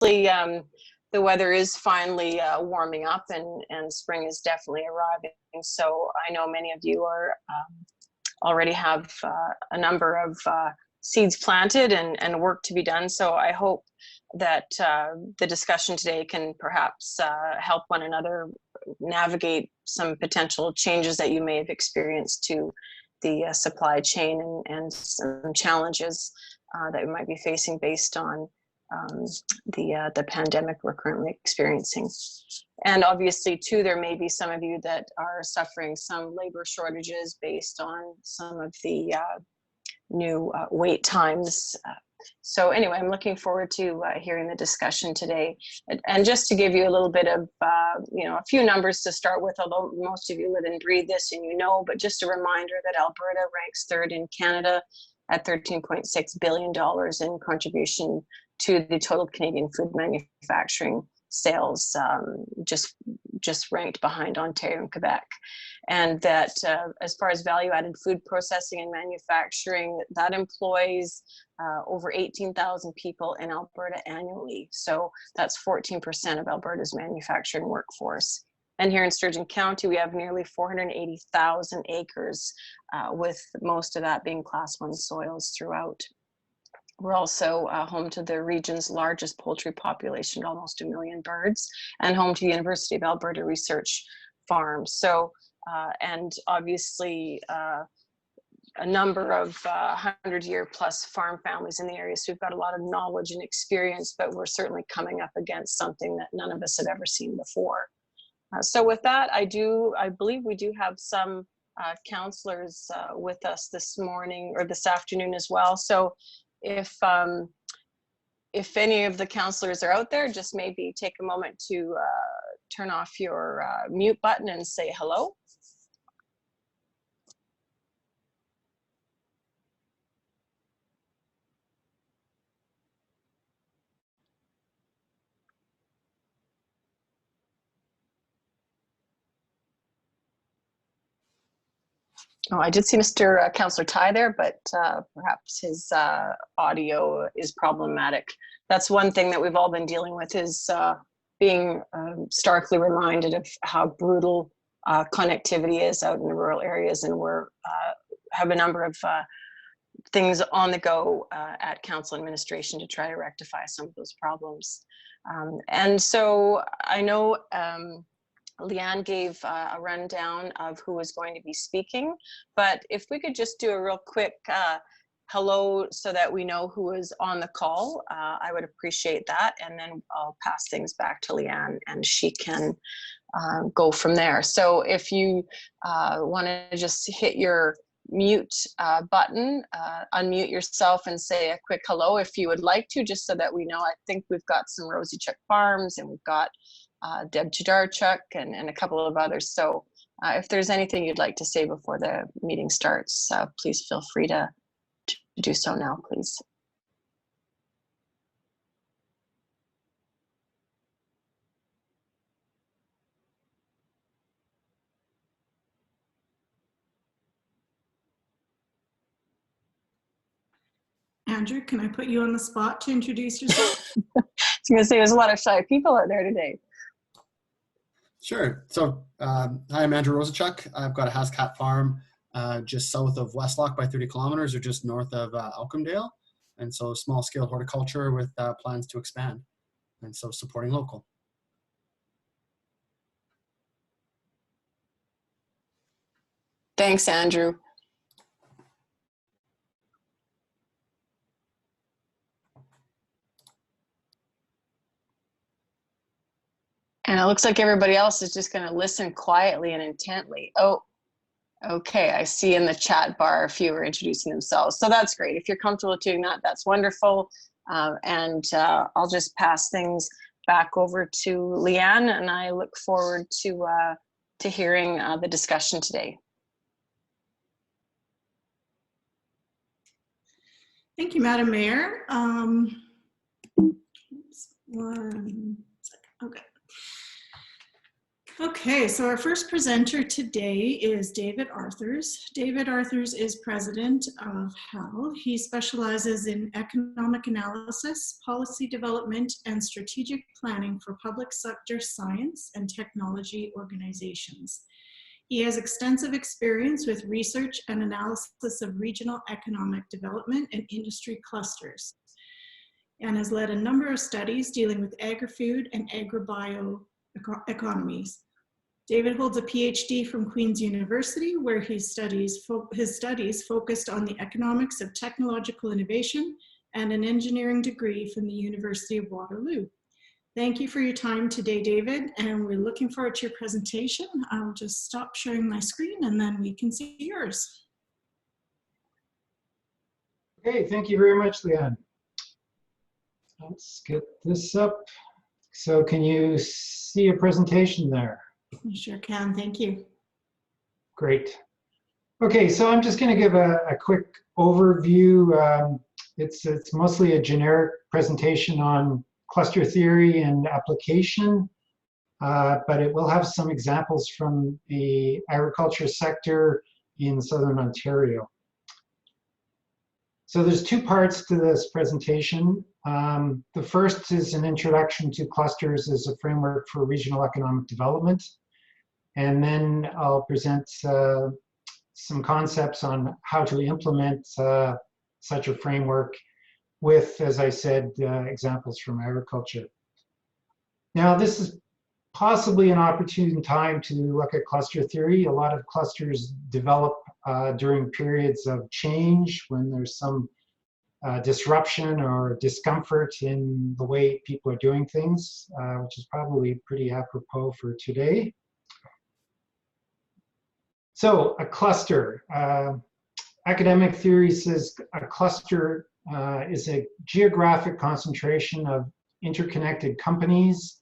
the weather is finally warming up, and spring is definitely arriving. So I know many of you are already have a number of seeds planted and work to be done. So I hope that the discussion today can perhaps help one another navigate some potential changes that you may have experienced to the supply chain and some challenges that we might be facing based on the pandemic we're currently experiencing. And obviously too, there may be some of you that are suffering some labor shortages based on some of the new wait times. So anyway, I'm looking forward to hearing the discussion today. And just to give you a little bit of, a few numbers to start with, although most of you live and breathe this and you know, but just a reminder that Alberta ranks third in Canada at $13.6 billion in contribution to the total Canadian food manufacturing sales, just ranked behind Ontario and Quebec. And that as far as value-added food processing and manufacturing, that employs over 18,000 people in Alberta annually. So that's 14% of Alberta's manufacturing workforce. And here in Sturgeon County, we have nearly 480,000 acres, with most of that being Class 1 soils throughout. We're also home to the region's largest poultry population, almost 1 million birds, and home to the University of Alberta Research Farm. So, and obviously a number of 100-year-plus farm families in the area. So we've got a lot of knowledge and experience, but we're certainly coming up against something that none of us have ever seen before. So with that, I believe we do have some counselors with us this morning or this afternoon as well. So if any of the counselors are out there, just maybe take a moment to turn off your mute button and say hello. Oh, I did see Mr. Councillor Ty there, but perhaps his audio is problematic. That's one thing that we've all been dealing with, is being starkly reminded of how brutal connectivity is out in the rural areas, and we're have a number of things on the go at council administration to try to rectify some of those problems. And so I know Leanne gave a rundown of who was going to be speaking, but if we could just do a real quick hello so that we know who is on the call, I would appreciate that. And then I'll pass things back to Leanne and she can go from there. So if you want to just hit your mute button, unmute yourself and say a quick hello if you would like to, just so that we know. I think we've got some Rosie Chuck Farms, and we've got Deb Chidarchuk and a couple of others. So if there's anything you'd like to say before the meeting starts, please feel free to do so now, please. Andrew, can I put you on the spot to introduce yourself? I was going to say, there's a lot of shy people out there today. Sure. So, hi, I'm Andrew Rosachuk. I've got a house cat farm just south of Westlock by 30 kilometers, or just north of Elcomdale. And so small scale horticulture with plans to expand. And so supporting local. Thanks, Andrew. And it looks like everybody else is just going to listen quietly and intently. Oh, okay. I see in the chat bar a few are introducing themselves. So that's great. If you're comfortable doing that, that's wonderful. I'll just pass things back over to Leanne, and I look forward to hearing the discussion today. Thank you, Madam Mayor. One second. Okay. Okay, so our first presenter today is David Arthurs. David Arthurs is president of Verheul. He specializes in economic analysis, policy development, and strategic planning for public sector science and technology organizations. He has extensive experience with research and analysis of regional economic development and industry clusters, and has led a number of studies dealing with agri-food and agri-bio economies. David holds a PhD from Queen's University, where his studies focused on the economics of technological innovation, and an engineering degree from the University of Waterloo. Thank you for your time today, David, and we're looking forward to your presentation. I'll just stop sharing my screen and then we can see yours. Okay, thank you very much, Leanne. Let's get this up. So can you see a presentation there? You sure can, thank you. Great. Okay, so I'm just going to give a quick overview. It's mostly a generic presentation on cluster theory and application, but it will have some examples from the agriculture sector in Southern Ontario. So there's two parts to this presentation. The first is an introduction to clusters as a framework for regional economic development. And then I'll present some concepts on how to implement such a framework with, as I said, examples from agriculture. Now, this is possibly an opportune time to look at cluster theory. A lot of clusters develop during periods of change when there's some disruption or discomfort in the way people are doing things, which is probably pretty apropos for today. So a cluster, academic theory says a cluster is a geographic concentration of interconnected companies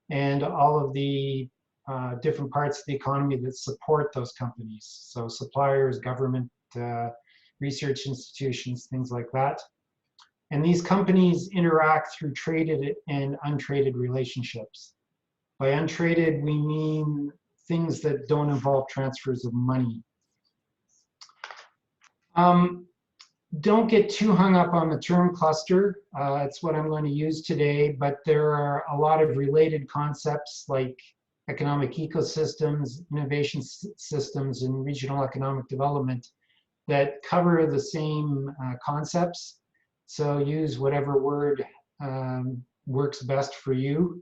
and all of the different parts of the economy that support those companies. So suppliers, government, research institutions, things like that. And these companies interact through traded and untraded relationships. By untraded, we mean things that don't involve transfers of money. Don't get too hung up on the term cluster. It's what I'm going to use today, but there are a lot of related concepts like economic ecosystems, innovation systems, and regional economic development that cover the same concepts. So use whatever word works best for you.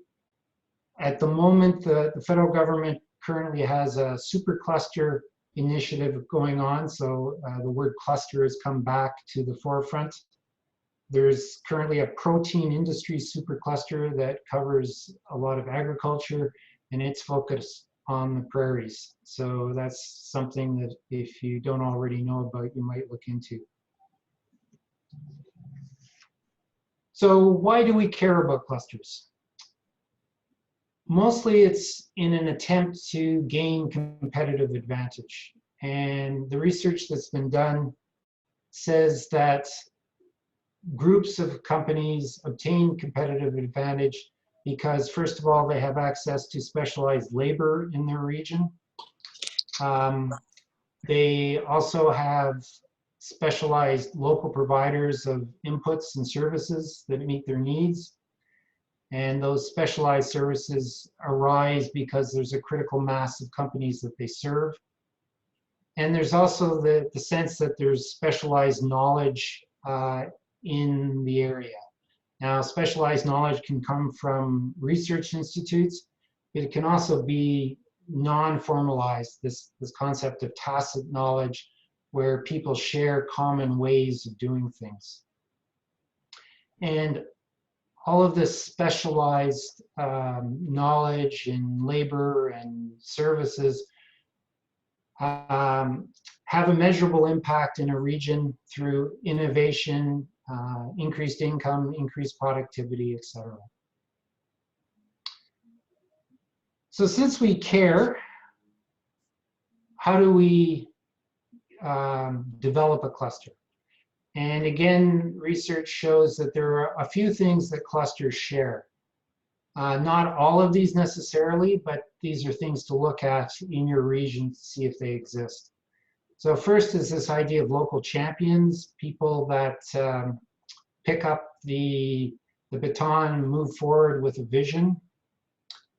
At the moment, the federal government currently has a supercluster initiative going on, so the word cluster has come back to the forefront. There's currently a protein industry supercluster that covers a lot of agriculture, and it's focused on the prairies. So that's something that if you don't already know about, you might look into. So why do we care about clusters? Mostly it's in an attempt to gain competitive advantage. And the research that's been done says that groups of companies obtain competitive advantage because, first of all, they have access to specialized labor in their region. They also have specialized local providers of inputs and services that meet their needs. And those specialized services arise because there's a critical mass of companies that they serve. And there's also the sense that there's specialized knowledge in the area. Now, specialized knowledge can come from research institutes. It can also be non-formalized, this concept of tacit knowledge, where people share common ways of doing things. And all of this specialized knowledge in labor and services have a measurable impact in a region through innovation, increased income, increased productivity, etc. So since we care, how do we develop a cluster? And again, research shows that there are a few things that clusters share. Not all of these necessarily, but these are things to look at in your region to see if they exist. So first is this idea of local champions, people that pick up the baton and move forward with a vision.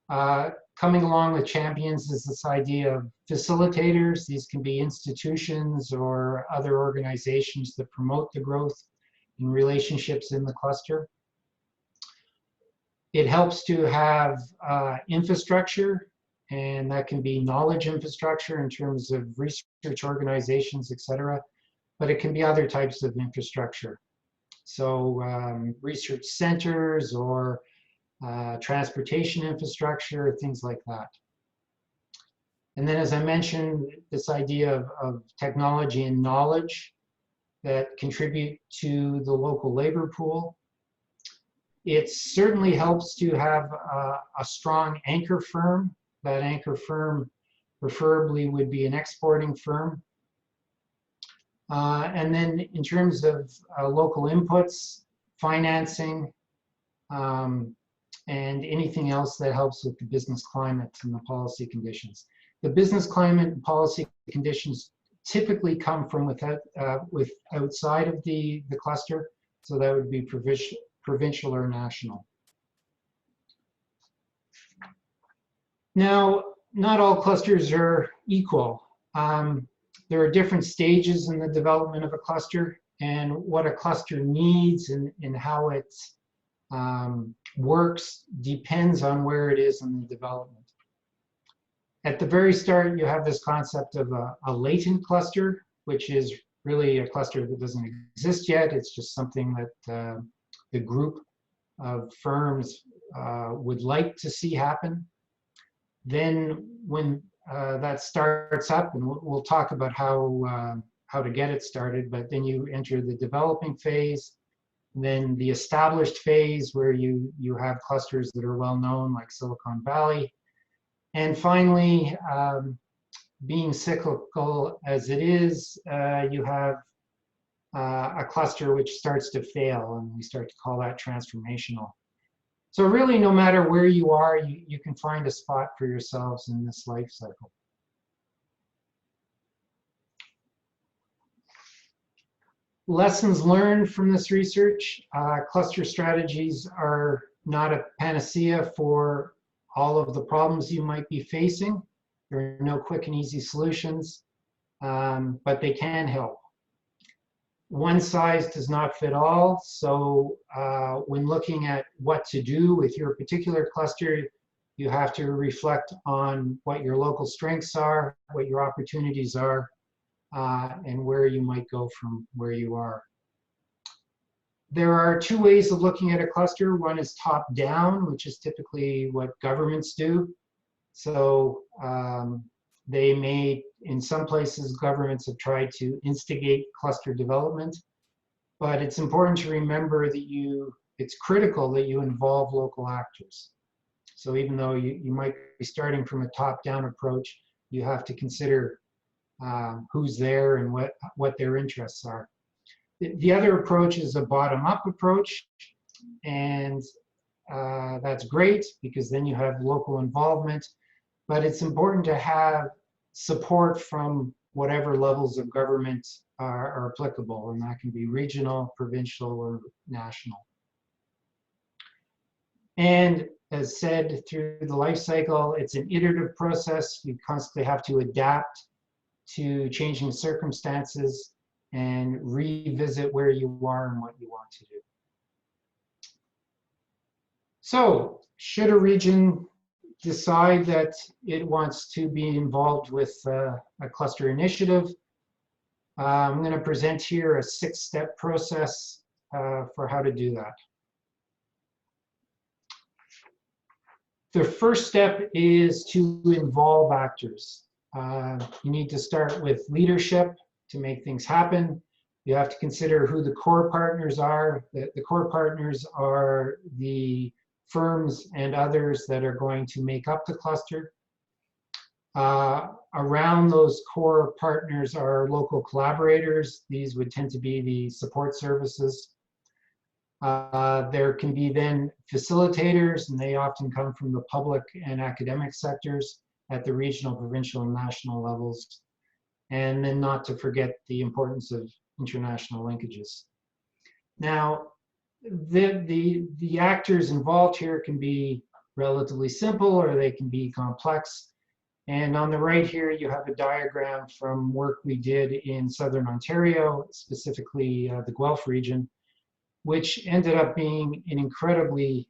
Coming along with champions is this idea of facilitators. These can be institutions or other organizations that promote the growth and relationships in the cluster. It helps to have infrastructure, and that can be knowledge infrastructure in terms of research organizations, etc. But it can be other types of infrastructure. So research centers or transportation infrastructure, things like that. And then, as I mentioned, this idea of technology and knowledge that contribute to the local labor pool. It certainly helps to have a strong anchor firm. That anchor firm preferably would be an exporting firm. And then in terms of local inputs, financing, and anything else that helps with the business climate and the policy conditions. The business climate and policy conditions typically come from outside of the cluster, so that would be provincial or national. Now, not all clusters are equal. There are different stages in the development of a cluster, and what a cluster needs and how it works depends on where it is in the development. At the very start, you have this concept of a latent cluster, which is really a cluster that doesn't exist yet. It's just something that the group of firms would like to see happen. Then when that starts up, and we'll talk about how to get it started, but then you enter the developing phase, then the established phase where you have clusters that are well known like Silicon Valley. And finally, being cyclical as it is, you have a cluster which starts to fail, and we start to call that transformational. So really, no matter where you are, you can find a spot for yourselves in this life cycle. Lessons learned from this research: cluster strategies are not a panacea for all of the problems you might be facing. There are no quick and easy solutions, but they can help. One size does not fit all, so when looking at what to do with your particular cluster, you have to reflect on what your local strengths are, what your opportunities are, and where you might go from where you are. There are two ways of looking at a cluster. One is top-down, which is typically what governments do. So they may, in some places, governments have tried to instigate cluster development, but it's important to remember that it's critical that you involve local actors. So even though you might be starting from a top-down approach, you have to consider who's there and what their interests are. The other approach is a bottom-up approach, and that's great because then you have local involvement, but it's important to have support from whatever levels of government are applicable, and that can be regional, provincial, or national. And as said, through the life cycle, it's an iterative process. You constantly have to adapt to changing circumstances and revisit where you are and what you want to do. So, should a region decide that it wants to be involved with a cluster initiative, I'm going to present here a 6-step process for how to do that. The first step is to involve actors. You need to start with leadership to make things happen. You have to consider who the core partners are. The core partners are the firms and others that are going to make up the cluster. Around those core partners are local collaborators. These would tend to be the support services. There can be then facilitators, and they often come from the public and academic sectors at the regional, provincial, and national levels. And then not to forget the importance of international linkages. Now, the actors involved here can be relatively simple or they can be complex. And on the right here, you have a diagram from work we did in Southern Ontario, specifically the Guelph region, which ended up being an incredibly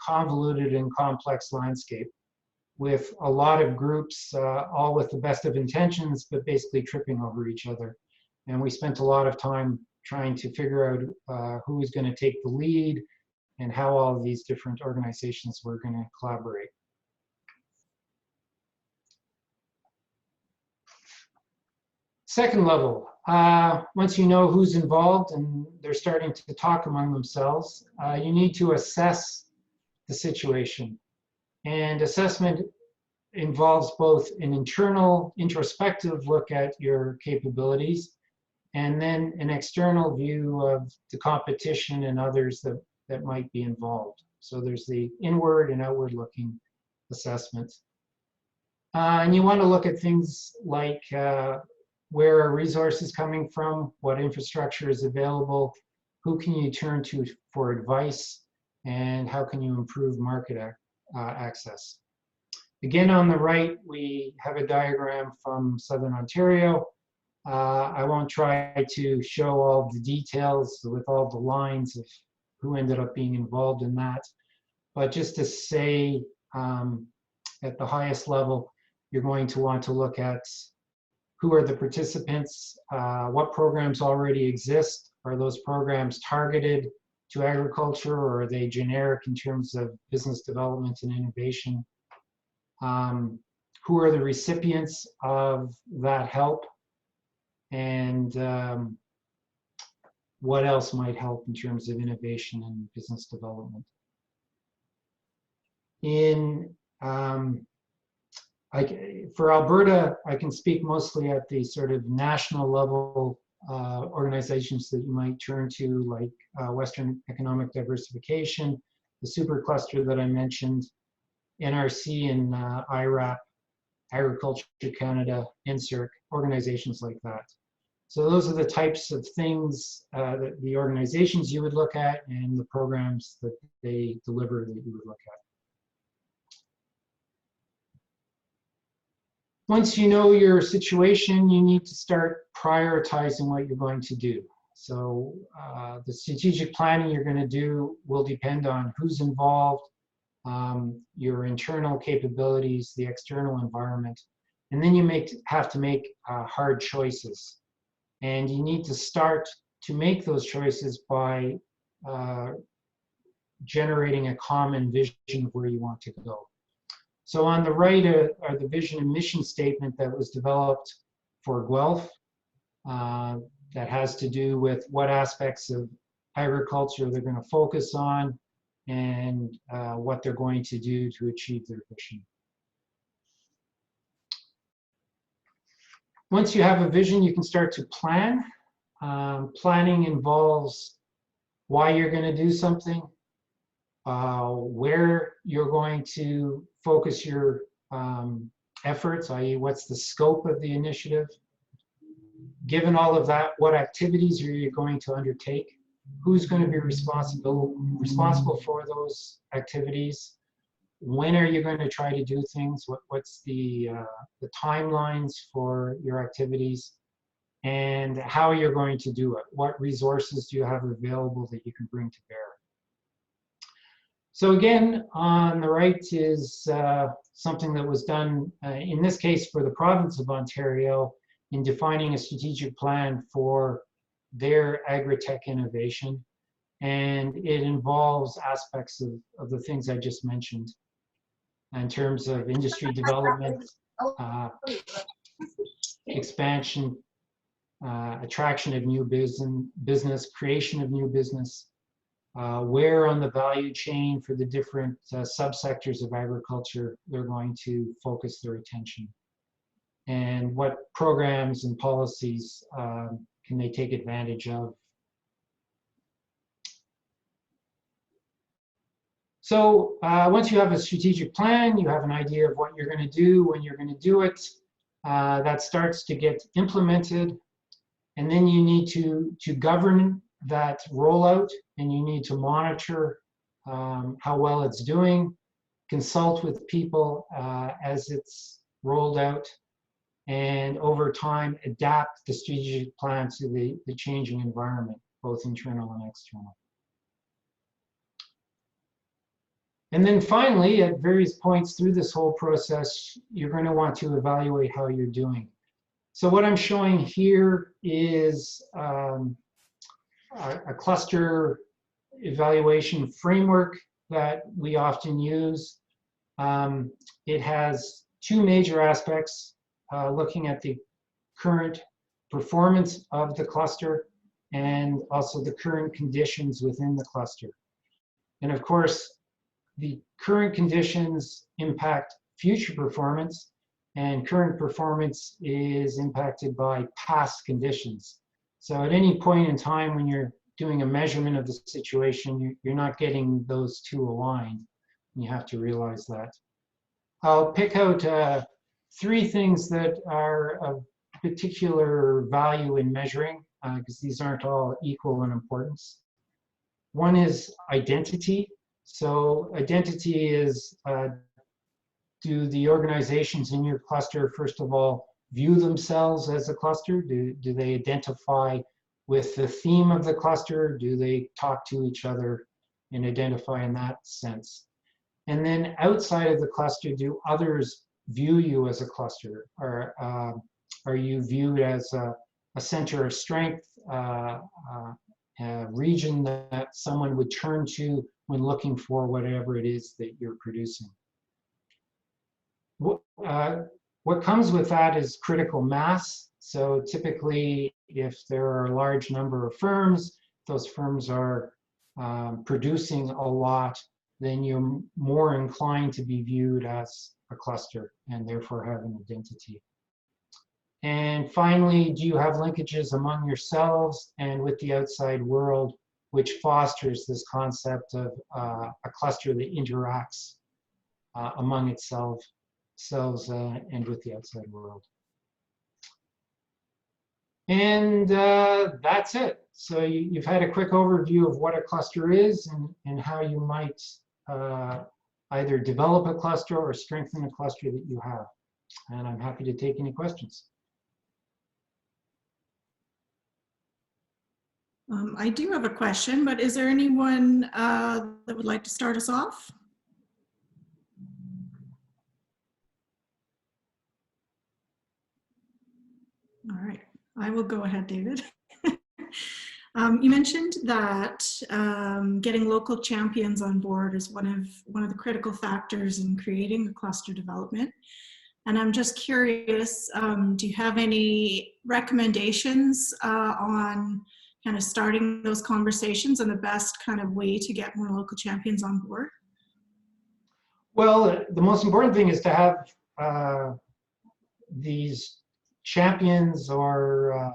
convoluted and complex landscape with a lot of groups, all with the best of intentions, but basically tripping over each other. And we spent a lot of time trying to figure out who was going to take the lead and how all of these different organizations were going to collaborate. Second level, once you know who's involved and they're starting to talk among themselves, you need to assess the situation. And assessment involves both an internal, introspective look at your capabilities, and then an external view of the competition and others that might be involved. So there's the inward and outward looking assessment. And you want to look at things like where are resources coming from, what infrastructure is available, who can you turn to for advice, and how can you improve market access. Again, on the right, we have a diagram from Southern Ontario. I won't try to show all the details with all the lines of who ended up being involved in that, but just to say at the highest level, you're going to want to look at who are the participants, what programs already exist, are those programs targeted to agriculture, or are they generic in terms of business development and innovation? Who are the recipients of that help? And what else might help in terms of innovation and business development? For Alberta, I can speak mostly at the sort of national level organizations that you might turn to, like Western Economic Diversification, the supercluster that I mentioned, NRC and IRAP, Agriculture Canada, NSERC, organizations like that. So those are the types of things that the organizations you would look at and the programs that they deliver that you would look at. Once you know your situation, you need to start prioritizing what you're going to do. So the strategic planning you're going to do will depend on who's involved, your internal capabilities, the external environment, and then you have to make hard choices. And you need to start to make those choices by generating a common vision of where you want to go. So on the right are the vision and mission statement that was developed for Guelph that has to do with what aspects of agriculture they're going to focus on and what they're going to do to achieve their vision. Once you have a vision, you can start to plan. Planning involves why you're going to do something, where you're going to focus your efforts, i.e. what's the scope of the initiative. Given all of that, what activities are you going to undertake? Who's going to be responsible for those activities? When are you going to try to do things? What's the timelines for your activities? And how you're going to do it? What resources do you have available that you can bring to bear? So again, on the right is something that was done, in this case for the province of Ontario, in defining a strategic plan for their agri-tech innovation. And it involves aspects of the things I just mentioned in terms of industry development, expansion, attraction of new business, creation of new business, where on the value chain for the different subsectors of agriculture they're going to focus their attention, and what programs and policies can they take advantage of. So once you have a strategic plan, you have an idea of what you're going to do, when you're going to do it, that starts to get implemented. And then you need to govern that rollout, and you need to monitor how well it's doing, consult with people as it's rolled out, and over time adapt the strategic plan to the changing environment, both internal and external. And then finally, at various points through this whole process, you're going to want to evaluate how you're doing. So what I'm showing here is a cluster evaluation framework that we often use. It has two major aspects, looking at the current performance of the cluster and also the current conditions within the cluster. And of course, the current conditions impact future performance, and current performance is impacted by past conditions. So at any point in time when you're doing a measurement of the situation, you're not getting those two aligned. You have to realize that. I'll pick out three things that are of particular value in measuring, because these aren't all equal in importance. One is identity. So identity is, do the organizations in your cluster, first of all, view themselves as a cluster? Do they identify with the theme of the cluster? Do they talk to each other and identify in that sense? And then outside of the cluster, do others view you as a cluster? Or are you viewed as a center of strength, a region that someone would turn to when looking for whatever it is that you're producing? What comes with that is critical mass. So typically, if there are a large number of firms, those firms are producing a lot, then you're more inclined to be viewed as a cluster and therefore have an identity. And finally, do you have linkages among yourselves and with the outside world, which fosters this concept of a cluster that interacts among itself and with the outside world. And that's it. So you've had a quick overview of what a cluster is and how you might either develop a cluster or strengthen a cluster that you have. And I'm happy to take any questions. I do have a question, but is there anyone that would like to start us off? All right, I will go ahead, David. You mentioned that getting local champions on board is one of the critical factors in creating a cluster development. And I'm just curious, do you have any recommendations on kind of starting those conversations and the best kind of way to get more local champions on board? Well, the most important thing is to have these champions or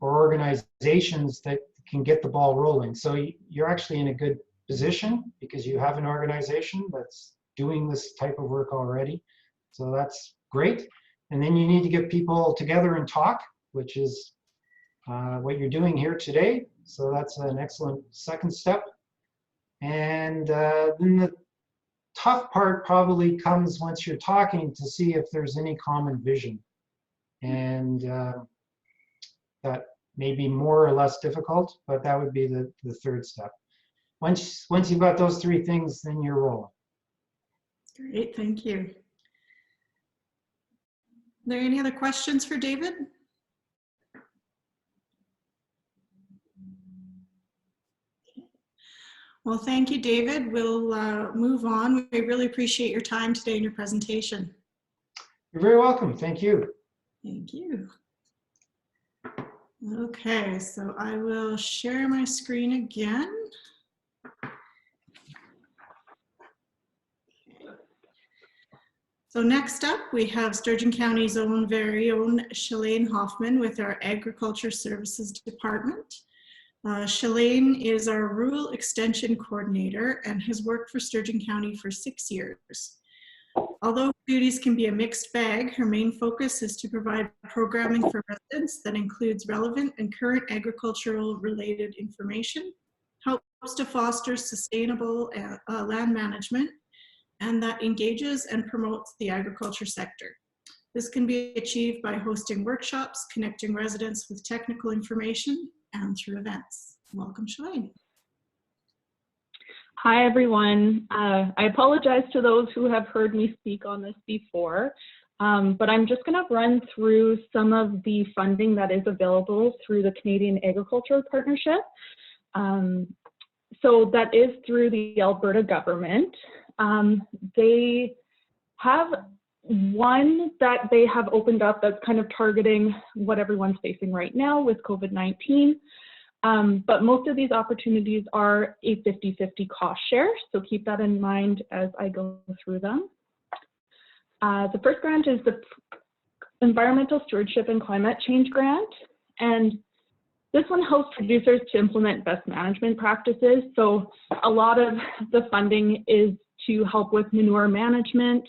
organizations that can get the ball rolling. So you're actually in a good position because you have an organization that's doing this type of work already. So that's great. And then you need to get people together and talk, which is what you're doing here today. So that's an excellent second step. And then the tough part probably comes once you're talking to see if there's any common vision. And that may be more or less difficult, but that would be the third step. Once you've got those three things, then you're rolling. Great, thank you. Are there any other questions for David? Well, thank you, David. We'll move on. We really appreciate your time today and your presentation. You're very welcome. Thank you. Thank you. Okay, so I will share my screen again. So next up, we have Sturgeon County's very own Shalane Hoffman with our Agriculture Services Department. Shalane is our Rural Extension Coordinator and has worked for Sturgeon County for 6 years. Although duties can be a mixed bag, her main focus is to provide programming for residents that includes relevant and current agricultural related information, helps to foster sustainable land management, and that engages and promotes the agriculture sector. This can be achieved by hosting workshops, connecting residents with technical information, and through events. Welcome, Shalane. Hi, everyone. I apologize to those who have heard me speak on this before, but I'm just going to run through some of the funding that is available through the Canadian Agriculture Partnership. So that is through the Alberta government. They have one that they have opened up that's kind of targeting what everyone's facing right now with COVID-19. But most of these opportunities are a 50-50 cost share, so keep that in mind as I go through them. The first grant is the Environmental Stewardship and Climate Change Grant, and this one helps producers to implement best management practices. So a lot of the funding is to help with manure management,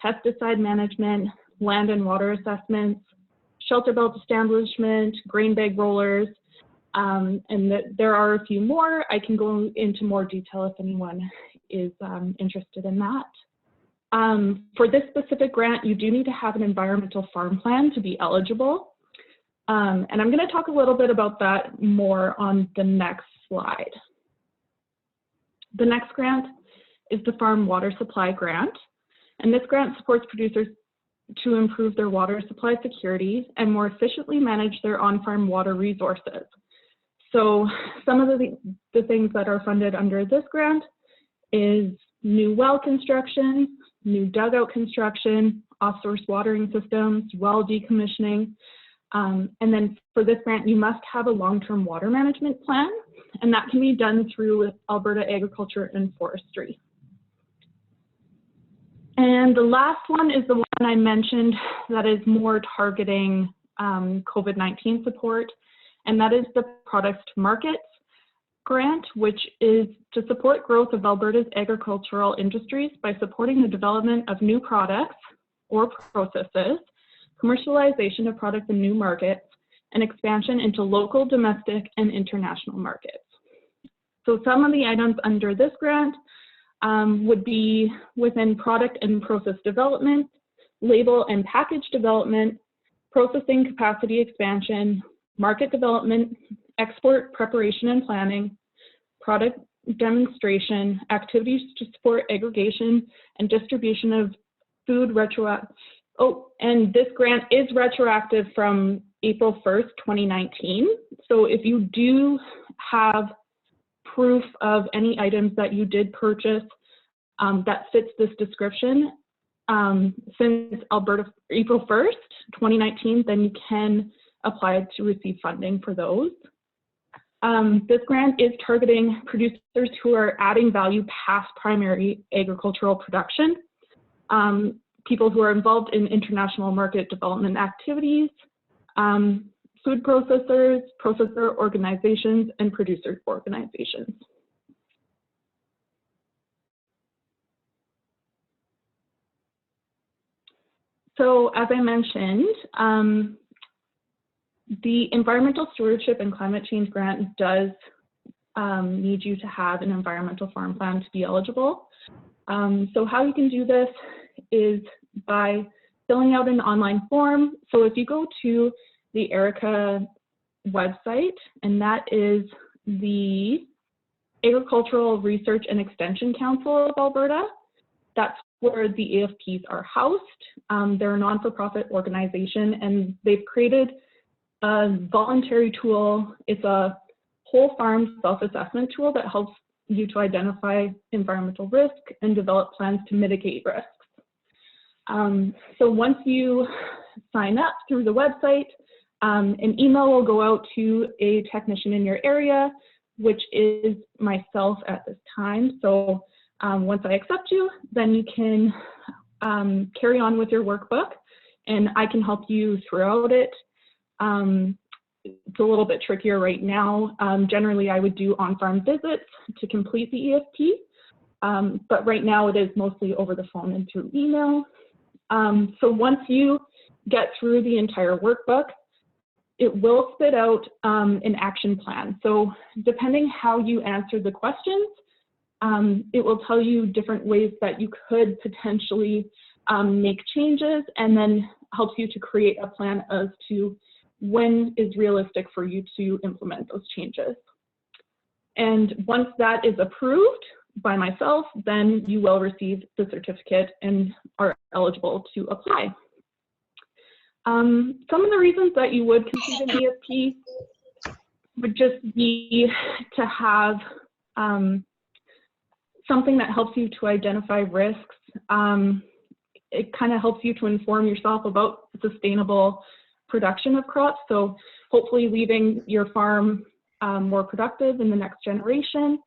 pesticide management, land and water assessments, shelter belt establishment, grain bag rollers, and there are a few more. I can go into more detail if anyone is interested in that. For this specific grant, you do need to have an environmental farm plan to be eligible. And I'm going to talk a little bit about that more on the next slide. The next grant is the Farm Water Supply Grant. And this grant supports producers to improve their water supply security and more efficiently manage their on-farm water resources. So some of the things that are funded under this grant is new well construction, new dugout construction, off-source watering systems, well decommissioning. And then for this grant, you must have a long-term water management plan, and that can be done through Alberta Agriculture and Forestry. And the last one is the one I mentioned that is more targeting COVID-19 support, and that is the Products to Markets grant, which is to support growth of Alberta's agricultural industries by supporting the development of new products or processes, commercialization of products in new markets, and expansion into local, domestic, and international markets. So some of the items under this grant would be within product and process development, label and package development, processing capacity expansion, market development, export preparation and planning, product demonstration, activities to support aggregation and distribution of food retroactive. Oh, and this grant is retroactive from April 1st, 2019. So if you do have proof of any items that you did purchase that fits this description since April 1st, 2019, then you can apply to receive funding for those. This grant is targeting producers who are adding value past primary agricultural production, people who are involved in international market development activities, food processors, processor organizations, and producer organizations. So as I mentioned, the Environmental Stewardship and Climate Change Grant does need you to have an environmental farm plan to be eligible. So how you can do this is by filling out an online form. So if you go to the ERICA website, and that is the Agricultural Research and Extension Council of Alberta, that's where the AFPs are housed. They're a non-for-profit organization, and they've created a voluntary tool. It's a whole farm self-assessment tool that helps you to identify environmental risk and develop plans to mitigate risks. So once you sign up through the website, an email will go out to a technician in your area, which is myself at this time. So once I accept you, then you can carry on with your workbook, and I can help you throughout it. it's a little bit trickier right now. Generally, I would do on-farm visits to complete the EFP, but right now it is mostly over the phone and through email. So once you get through the entire workbook, it will spit out an action plan. So depending how you answer the questions, it will tell you different ways that you could potentially make changes, and then helps you to create a plan as to when is realistic for you to implement those changes. And once that is approved by myself, then you will receive the certificate and are eligible to apply. Some of the reasons that you would complete an EFP would just be to have something that helps you to identify risks. It kind of helps you to inform yourself about sustainable production of crops. So hopefully leaving your farm more productive in the next generation.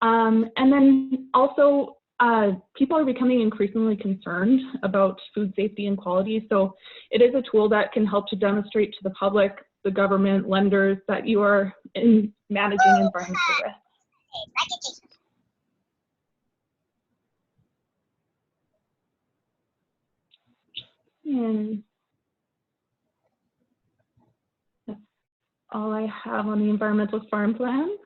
And then also people are becoming increasingly concerned about food safety and quality. So it is a tool that can help to demonstrate to the public, the government, lenders, that you are managing environmental risk. And that's all I have on the environmental farm plan.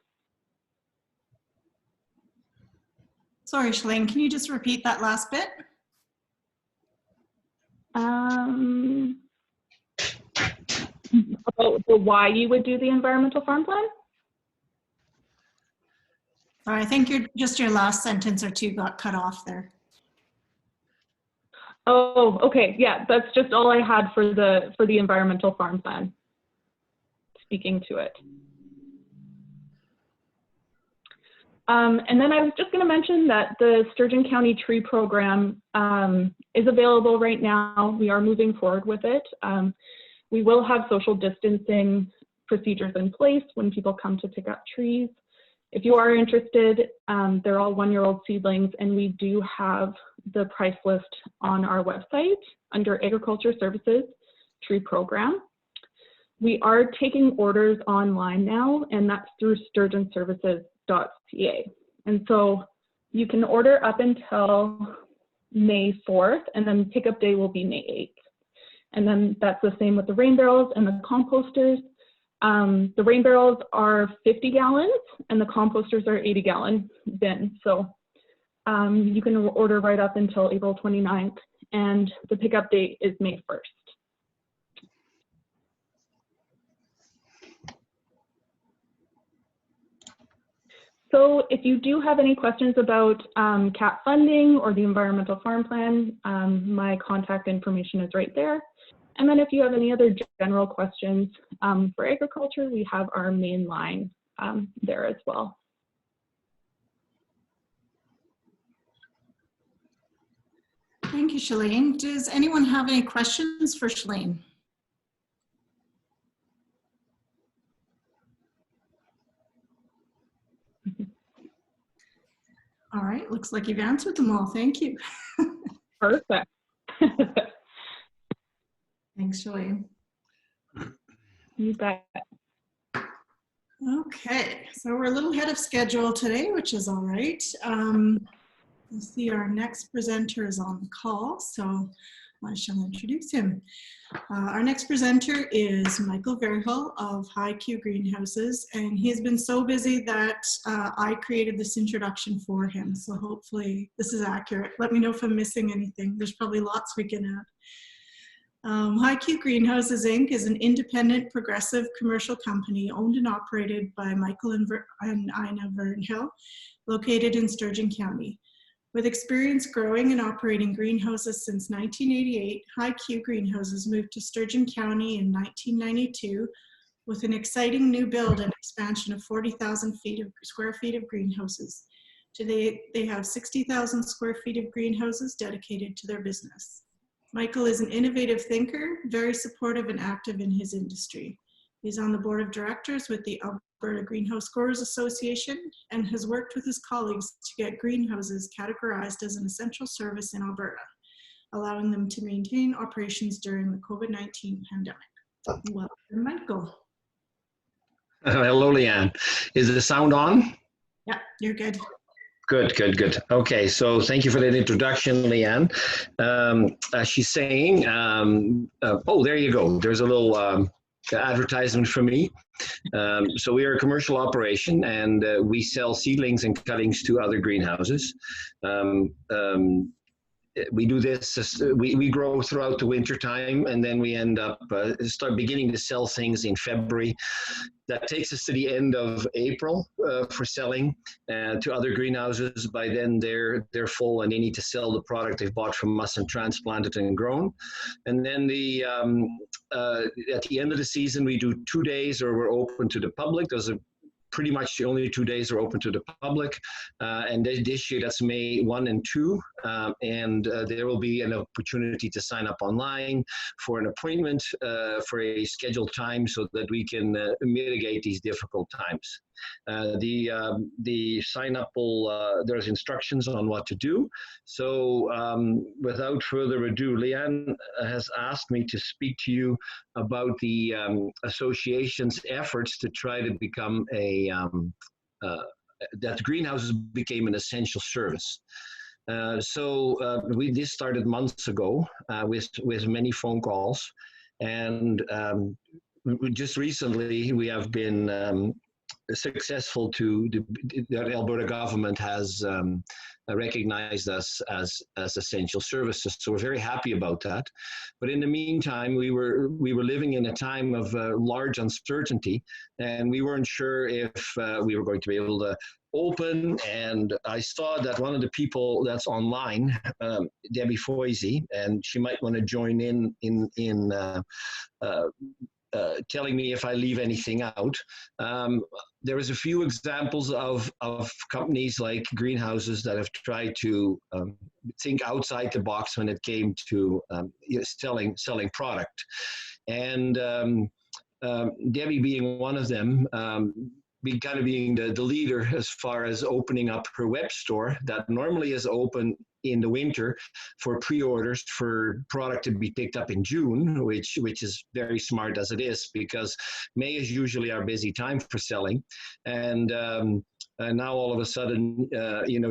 Sorry, Shalane, can you just repeat that last bit? About the why you would do the environmental farm plan? Sorry, I think your last sentence or two got cut off there. Oh, okay. Yeah, that's just all I had for the environmental farm plan. Speaking to it. And then I was just going to mention that the Sturgeon County Tree Program is available right now. We are moving forward with it. We will have social distancing procedures in place when people come to pick up trees. If you are interested, they're all 1-year-old seedlings, and we do have the price list on our website under Agriculture Services Tree Program. We are taking orders online now, and that's through sturgeonservices.ca. And so you can order up until May 4th, and then pickup day will be May 8th. And then that's the same with the rain barrels and the composters. The rain barrels are 50 gallons and the composters are 80-gallon bins. So you can order right up until April 29th, and the pickup date is May 1st. So if you do have any questions about CAP funding or the environmental farm plan, my contact information is right there. And then if you have any other general questions for agriculture, we have our main line there as well. Thank you, Shalane. Does anyone have any questions for Shalane? All right, looks like you've answered them all. Thank you. Perfect. Thanks, Shalane. You bet. Okay, so we're a little ahead of schedule today, which is all right. You'll see our next presenter is on the call, so I shall introduce him. Our next presenter is Michiel Verheul of Hickling Greenhouses, and he has been so busy that I created this introduction for him, so hopefully this is accurate. Let me know if I'm missing anything. There's probably lots we can add. Hickling Greenhouses Inc. is an independent, progressive commercial company owned and operated by Michiel and Alanna Verheul, located in Sturgeon County. With experience growing and operating greenhouses since 1988, Hickling Greenhouses moved to Sturgeon County in 1992 with an exciting new build and expansion of 40,000 square feet of greenhouses. Today, they have 60,000 square feet of greenhouses dedicated to their business. Michiel is an innovative thinker, very supportive and active in his industry. He's on the board of directors with the Alberta Greenhouse Growers Association and has worked with his colleagues to get greenhouses categorized as an essential service in Alberta, allowing them to maintain operations during the COVID-19 pandemic. Welcome, Michiel. Hello, Leanne. Is the sound on? Yeah, you're good. Good, good, good. Okay, so thank you for that introduction, Leanne. As she's saying, oh, there you go. There's a little advertisement for me. So we are a commercial operation, and we sell seedlings and cuttings to other greenhouses. We do this, we grow throughout the winter time, and then we end up start beginning to sell things in February. That takes us to the end of April for selling to other greenhouses. By then they're full and they need to sell the product they've bought from us and transplanted and grown. And then at the end of the season, we do 2 days where we're open to the public. Those are pretty much the only 2 days are open to the public. And this year, that's May 1 and 2. And there will be an opportunity to sign up online for an appointment for a scheduled time so that we can mitigate these difficult times. The sign up will, there's instructions on what to do. So without further ado, Leanne has asked me to speak to you about the association's efforts to try to become that greenhouses became an essential service. This started months ago with many phone calls, and just recently we have been successful the Alberta government has recognized us as essential services. So we're very happy about that. But in the meantime, we were living in a time of large uncertainty, and we weren't sure if we were going to be able to open. And I saw that one of the people that's online, Debbie Foisey, and she might want to join in telling me if I leave anything out. There was a few examples of companies like greenhouses that have tried to think outside the box when it came to selling product. And Debbie being one of them, being the leader as far as opening up her web store that normally is open in the winter for pre-orders for product to be picked up in June, which is very smart as it is, because May is usually our busy time for selling. And now all of a sudden,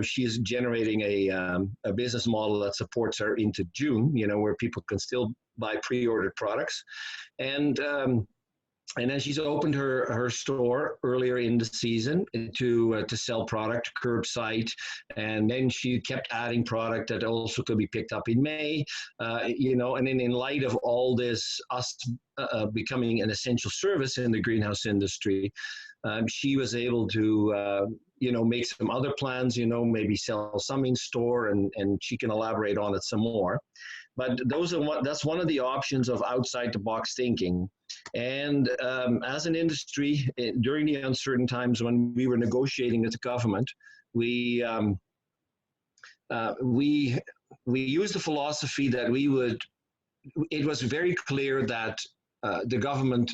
she's generating a business model that supports her into June, where people can still buy pre-ordered products. And then she's opened her store earlier in the season to sell product curbside, and then she kept adding product that also could be picked up in May, and then in light of all this, us becoming an essential service in the greenhouse industry, she was able to make some other plans, maybe sell some in store, and she can elaborate on it some more. But that's one of the options of outside the box thinking. And as an industry, during the uncertain times when we were negotiating with the government, we used the philosophy that it was very clear that the government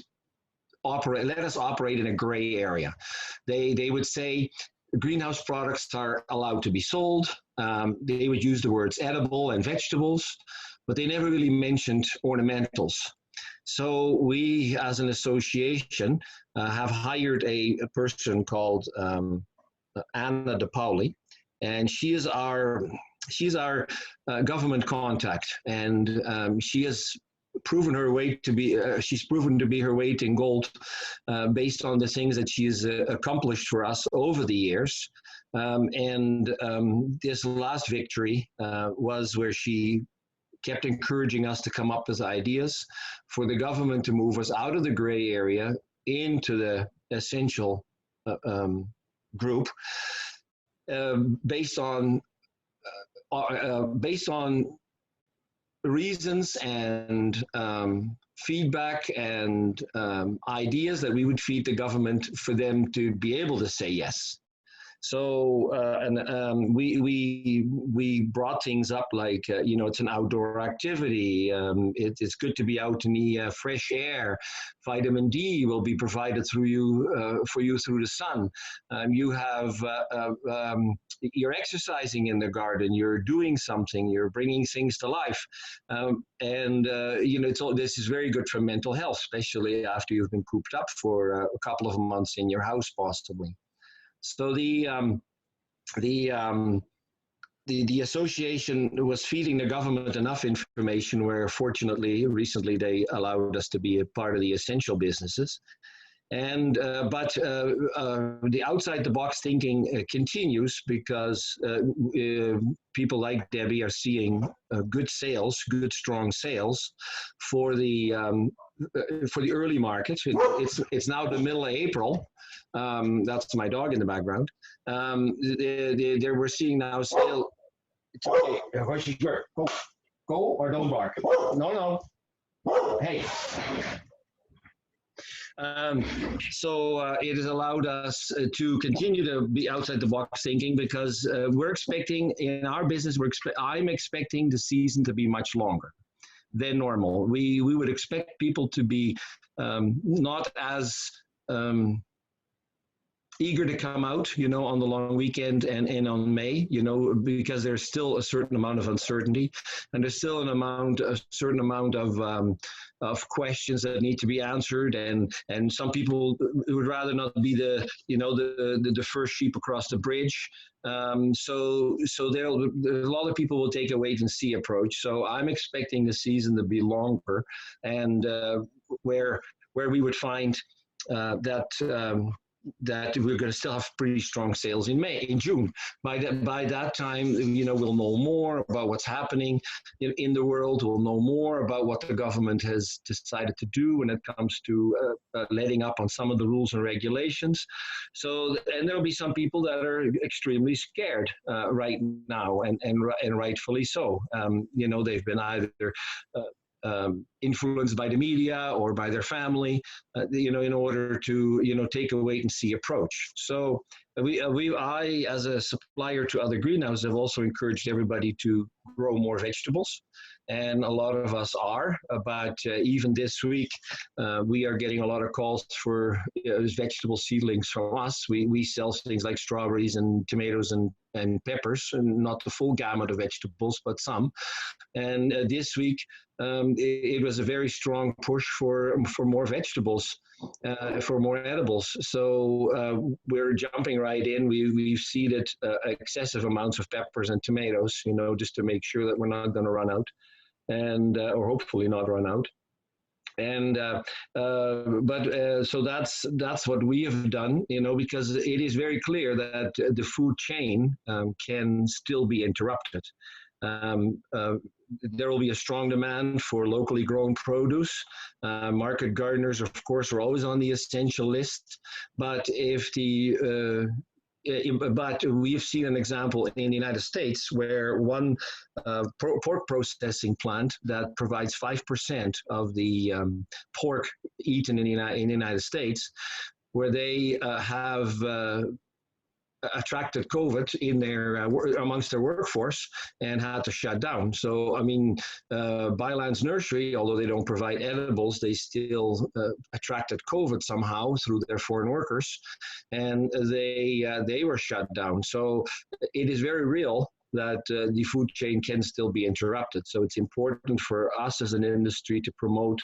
let us operate in a gray area. They would say greenhouse products are allowed to be sold. They would use the words edible and vegetables, but they never really mentioned ornamentals. So we, as an association, have hired a person called Alanna Hnatiw, and she's our government contact, and she has proven her way to be. She's proven to be her weight in gold, based on the things that she's accomplished for us over the years. This last victory was where she kept encouraging us to come up with ideas for the government to move us out of the gray area into the essential group, based on reasons and feedback and ideas that we would feed the government for them to be able to say yes. So we brought things up like it's an outdoor activity. It's good to be out in the fresh air. Vitamin D will be provided through you for you through the sun. You have you're exercising in the garden. You're doing something. You're bringing things to life, this is very good for mental health, especially after you've been cooped up for a couple of months in your house, possibly. So the association was feeding the government enough information where, fortunately, recently they allowed us to be a part of the essential businesses. And but the outside the box thinking continues because people like Debbie are seeing good sales, good strong sales for the early markets. It's now the middle of April. That's my dog in the background. We're seeing now still. It's okay. Go or don't bark. No. Hey. It has allowed us to continue to be outside the box thinking because we're expecting in our business, I'm expecting the season to be much longer than normal. We would expect people to be not as eager to come out, on the long weekend and on May, because there's still a certain amount of uncertainty, and there's still a certain amount of questions that need to be answered, and some people would rather not be the first sheep across the bridge. So a lot of people will take a wait and see approach. So I'm expecting the season to be longer, and where we would find that we're going to still have pretty strong sales in June. By that time, we'll know more about what's happening in the world. We'll know more about what the government has decided to do when it comes to letting up on some of the rules and regulations. So, and there'll be some people that are extremely scared right now, and rightfully so. They've been either influenced by the media or by their family, in order to take a wait and see approach. So I, as a supplier to other greenhouses, have also encouraged everybody to grow more vegetables. And a lot of us are, but even this week, we are getting a lot of calls for vegetable seedlings from us. We sell things like strawberries and tomatoes and peppers, and not the full gamut of vegetables, but some. And this week, it was a very strong push for more vegetables, for more edibles. So we're jumping right in. We've seeded excessive amounts of peppers and tomatoes, just to make sure that we're not going to run out, and or hopefully not run out. And so that's what we have done, because it is very clear that the food chain can still be interrupted. There will be a strong demand for locally grown produce. Market gardeners, of course, are always on the essential list. But but we've seen an example in the United States where one pork processing plant that provides 5% of the pork eaten in the United States, where they have attracted COVID in their amongst their workforce and had to shut down. So, Byland's Nursery, although they don't provide edibles, they still attracted COVID somehow through their foreign workers, and they were shut down. So it is very real that the food chain can still be interrupted. So it's important for us as an industry to promote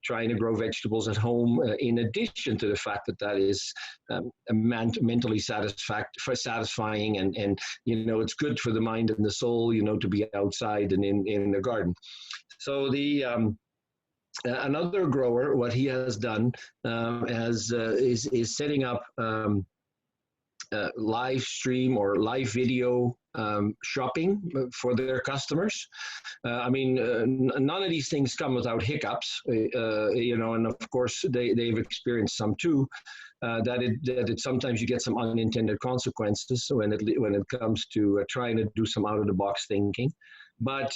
trying to grow vegetables at home, in addition to the fact that is mentally satisfying, and it's good for the mind and the soul, to be outside and in the garden. So another grower, what he has done is setting up live stream or live video shopping for their customers. None of these things come without hiccups, and of course they've experienced some too. That sometimes you get some unintended consequences when it comes to trying to do some out of the box thinking. But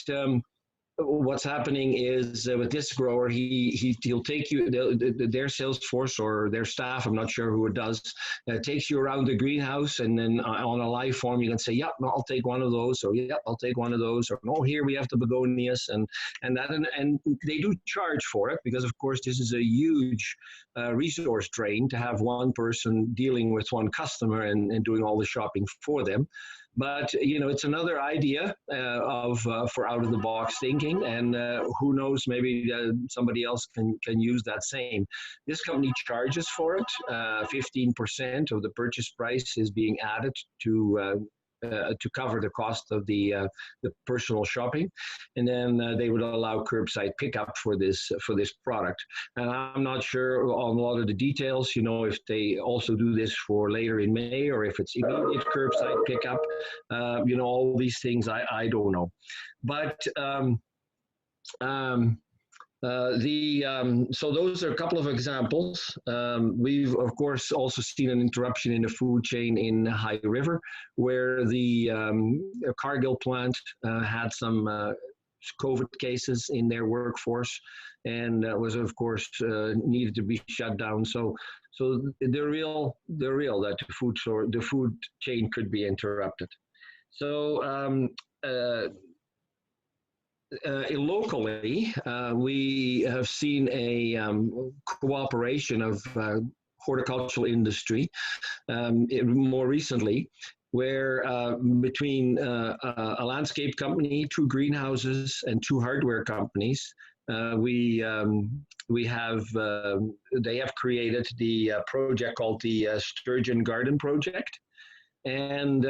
what's happening is with this grower, he'll take you, their sales force or their staff, I'm not sure who it does, takes you around the greenhouse, and then on a live form you can say, yep, I'll take one of those, or yep, I'll take one of those, or no, here we have the begonias, and they do charge for it, because of course this is a huge resource drain to have one person dealing with one customer and doing all the shopping for them. But it's another idea for out of the box thinking, and who knows, maybe somebody else can use that same. This company charges for it. 15% of the purchase price is being added to cover the cost of the personal shopping, and then they would allow curbside pickup for this product. And I'm not sure on a lot of the details, if they also do this for later in May, or if it's immediate curbside pickup. All these things I don't know, but so those are a couple of examples. We've of course also seen an interruption in the food chain in High River, where the Cargill plant had some COVID cases in their workforce, and was of course needed to be shut down. So they're real that the food chain could be interrupted. So locally, we have seen a cooperation of horticultural industry more recently, where between a landscape company, 2 greenhouses, and 2 hardware companies, they have created the project called the Sturgeon Garden Project, and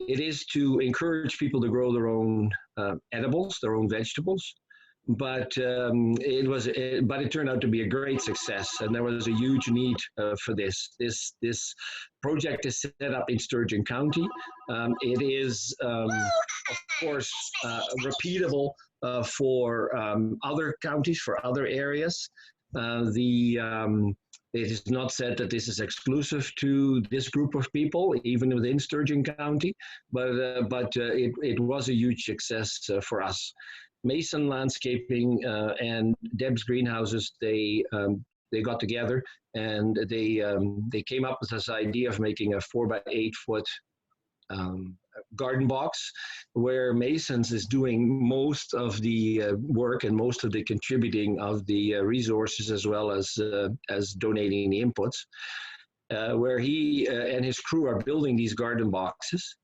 it is to encourage people to grow their own edibles, their own vegetables. But it turned out to be a great success, and there was a huge need for this. This project is set up in Sturgeon County. It is, of course, repeatable for other counties, for other areas. It is not said that this is exclusive to this group of people, even within Sturgeon County, but it was a huge success for us. Mason Landscaping and Deb's Greenhouses, they got together, and they came up with this idea of making a 4x8 foot garden box, where Mason's is doing most of the work and most of the contributing of the resources, as well as donating the inputs, where he and his crew are building these garden boxes.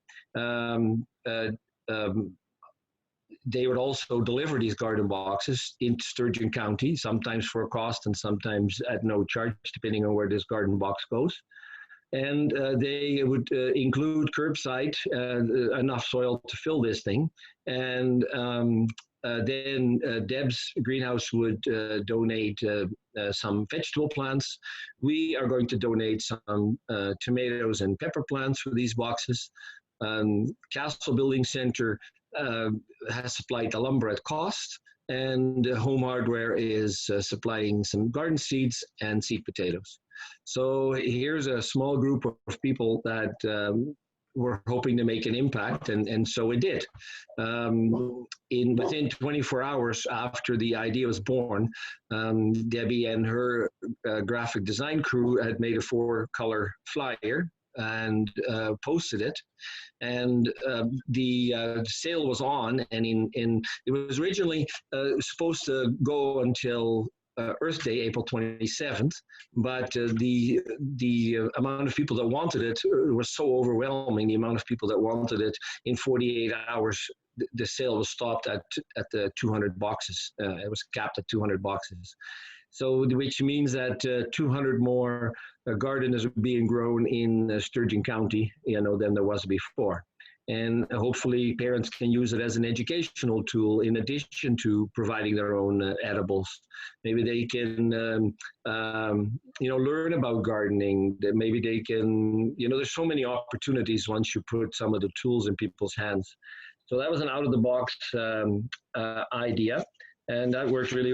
They would also deliver these garden boxes into Sturgeon County, sometimes for a cost and sometimes at no charge, depending on where this garden box goes. And they would include curbside, enough soil to fill this thing. And then Deb's greenhouse would donate some vegetable plants. We are going to donate some tomatoes and pepper plants for these boxes. Castle Building Center has supplied the lumber at cost, and Home Hardware is supplying some garden seeds and seed potatoes. So here's a small group of people that were hoping to make an impact, and so it did. Within 24 hours after the idea was born, Debbie and her graphic design crew had made a 4-color flyer and posted it, and the sale was on, and it was originally supposed to go until Earth Day, April 27th, but the amount of people that wanted it was so overwhelming. The amount of people that wanted it, in 48 hours, the sale was stopped at the 200 boxes. It was capped at 200 boxes. So, which means that 200 more gardeners are being grown in Sturgeon County, than there was before. And hopefully parents can use it as an educational tool in addition to providing their own edibles. Maybe they can, learn about gardening. That maybe they can, there's so many opportunities once you put some of the tools in people's hands. So that was an out-of-the-box idea. And that worked really.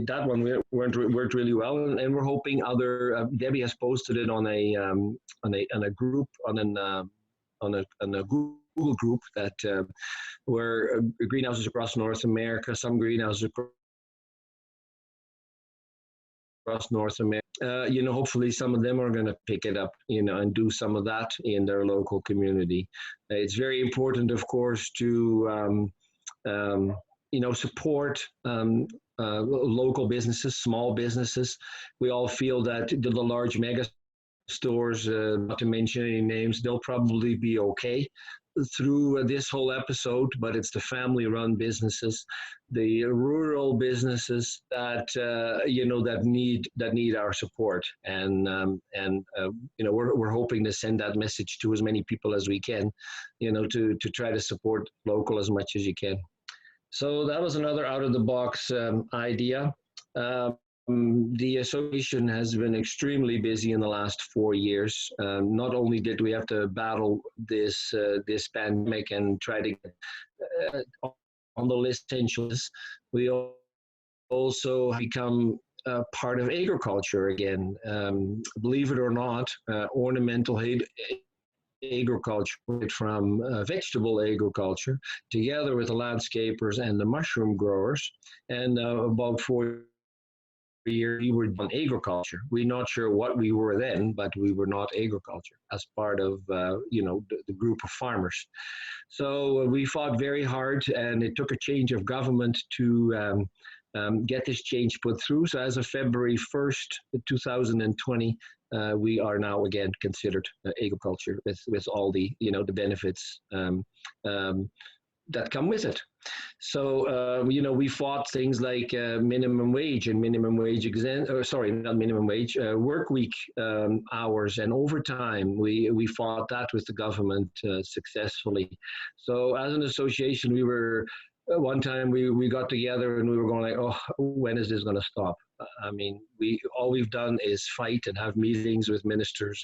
That one worked really well, and we're hoping other. Debbie has posted it on a group on a Google Google group that were greenhouses across North America, some greenhouses across North America. Hopefully some of them are going to pick it up, and do some of that in their local community. It's very important, of course, to support local businesses, small businesses. We all feel that the large mega stores, not to mention any names, they'll probably be okay through this whole episode, but it's the family-run businesses, the rural businesses that that need our support, and we're hoping to send that message to as many people as we can, to try to support local as much as you can. So that was another out-of-the-box idea. The association has been extremely busy in the last 4 years. Not only did we have to battle this pandemic and try to get on the list essentials, we also become part of agriculture again. Believe it or not, ornamental agriculture from vegetable agriculture, together with the landscapers and the mushroom growers, and about 4 years we were on agriculture. We're not sure what we were then, but we were not agriculture as part of the group of farmers. So we fought very hard, and it took a change of government to get this change put through. So as of February 1st, 2020, we are now again considered agriculture with all the the benefits that come with it. So we fought things like minimum wage and work week hours and overtime. We fought that with the government successfully. So as an association, we were one time we got together and we were going like, oh, when is this going to stop? I mean, all we've done is fight and have meetings with ministers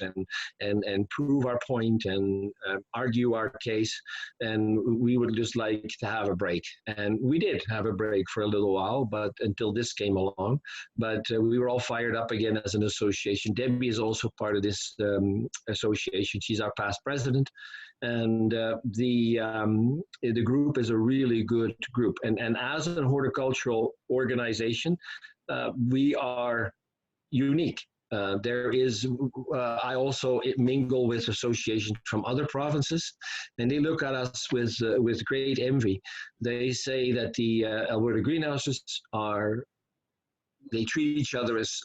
and prove our point and argue our case, and we would just like to have a break. And we did have a break for a little while, but until this came along. But we were all fired up again as an association. Debbie is also part of this association. She's our past president. And the group is a really good group. And as a horticultural organization, we are unique. I also mingle with associations from other provinces, and they look at us with great envy. They say that the Alberta greenhouses they treat each other as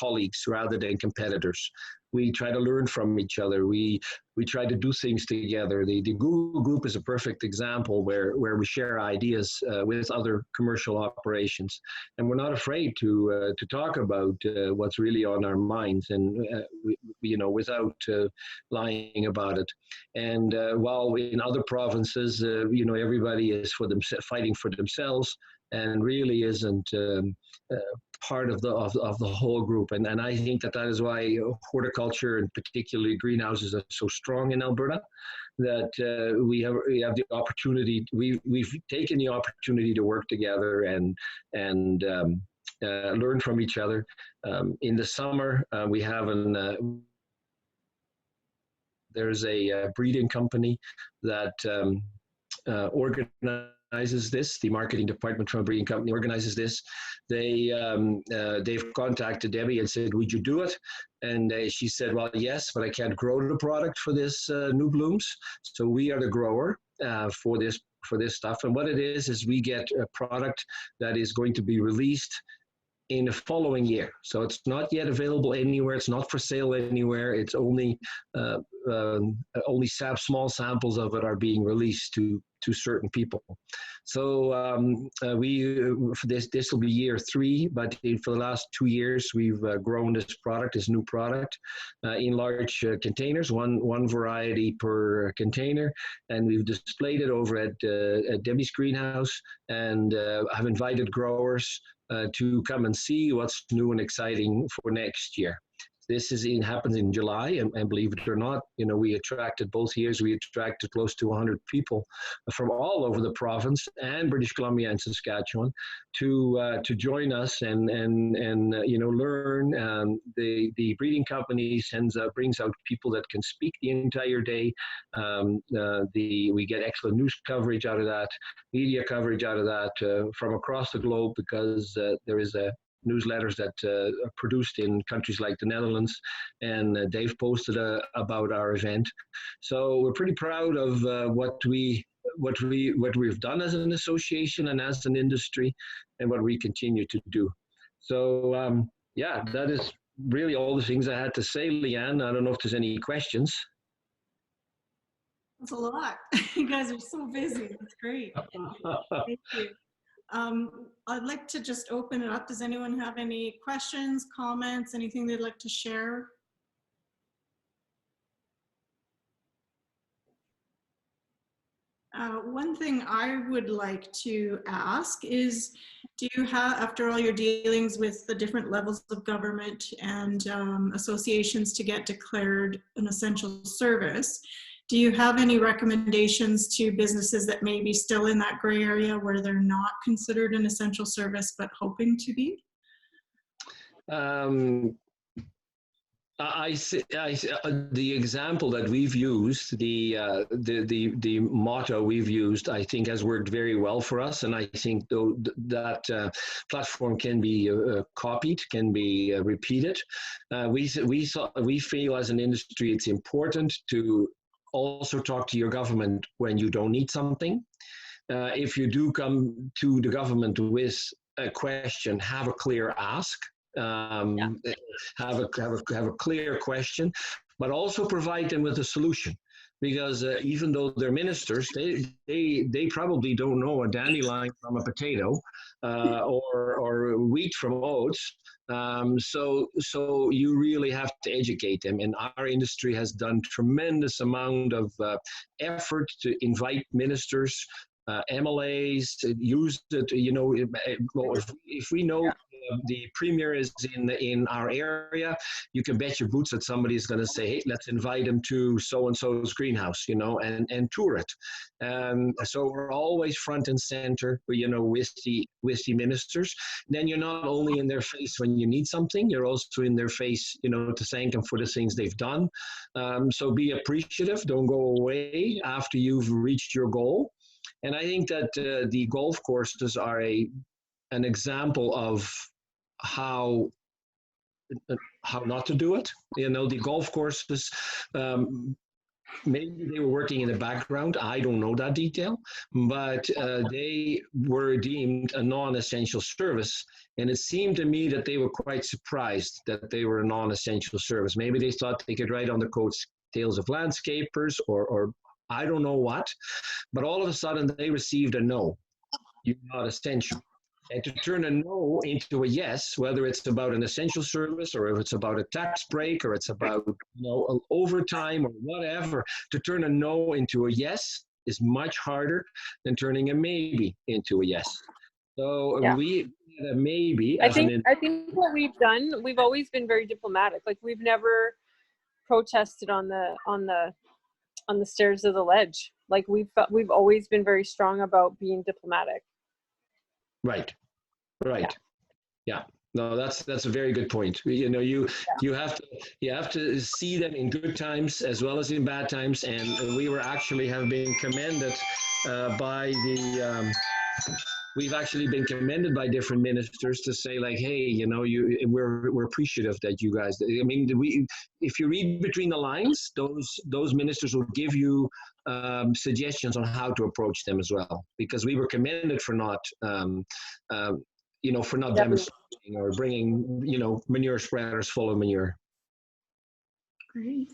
colleagues rather than competitors. We try to learn from each other. We try to do things together. The Google group is a perfect example where we share ideas with other commercial operations, and we're not afraid to talk about what's really on our minds, and without lying about it. And while in other provinces, everybody is fighting for themselves, and really isn't part of the whole group. And I think that is why horticulture, and particularly greenhouses, are so strong in Alberta, that we have the opportunity, we've taken the opportunity to work together and learn from each other. In the summer, we have there's a breeding company that organizes this. The marketing department from a breeding company organizes this. They've contacted Debbie and said, would you do it? And she said, well, yes, but I can't grow the product for this new blooms. So we are the grower for this stuff. And what it is we get a product that is going to be released in the following year. So it's not yet available anywhere. It's not for sale anywhere. It's only small samples of it are being released to certain people. So this will be year 3, but for the last 2 years, we've grown this new product in large containers, one variety per container, and we've displayed it over at Debbie's greenhouse, and I've invited growers to come and see what's new and exciting for next year. happens in July, and believe it or not, we attracted both years. We attracted close to 100 people from all over the province and British Columbia and Saskatchewan to join us and learn. The breeding company brings out people that can speak the entire day. We get excellent news coverage out of that, media coverage out of that from across the globe, because there is newsletters that are produced in countries like the Netherlands, and Dave posted about our event. So we're pretty proud of what we've done as an association and as an industry, and what we continue to do. So that is really all the things I had to say, Leanne. I don't know if there's any questions. That's a lot. You guys are so busy. That's great. Thank you. I'd like to just open it up. Does anyone have any questions, comments, anything they'd like to share? One thing I would like to ask is, do you have, after all your dealings with the different levels of government and associations to get declared an essential service, do you have any recommendations to businesses that may be still in that gray area where they're not considered an essential service but hoping to be? The example that we've used, the motto we've used, I think has worked very well for us, and I think that platform can be copied, can be repeated. We feel as an industry it's important to also talk to your government when you don't need something. If you do come to the government with a question, have a clear ask. Have a clear question, but also provide them with a solution. Because even though they're ministers, they probably don't know a dandelion from a potato or wheat from oats. So you really have to educate them. And our industry has done tremendous amount of effort to invite ministers, MLAs, use it. If we know the premier is in our area, you can bet your boots that somebody's going to say, hey, let's invite him to so-and-so's greenhouse, and tour it. So we're always front and center, with the ministers. Then you're not only in their face when you need something, you're also in their face, to thank them for the things they've done. So be appreciative. Don't go away after you've reached your goal. And I think that the golf courses are an example of how not to do it. The golf courses, maybe they were working in the background. I don't know that detail, but they were deemed a non-essential service. And it seemed to me that they were quite surprised that they were a non-essential service. Maybe they thought they could ride on the coattails of landscapers or I don't know what, but all of a sudden they received a no. You're not essential. And to turn a no into a yes, whether it's about an essential service or if it's about a tax break or it's about overtime or whatever, to turn a no into a yes is much harder than turning a maybe into a yes. So we had a maybe. I think what we've done, we've always been very diplomatic. Like we've never protested on the stairs of the ledge. Like we've always been very strong about being diplomatic. Right. Yeah. No, that's a very good point. You have to see them in good times as well as in bad times. And we have been commended we've actually been commended by different ministers to say like, hey, we're appreciative that you guys. I mean, if you read between the lines, those ministers will give you suggestions on how to approach them as well, because we were commended for not demonstrating or bringing manure spreaders full of manure. Great.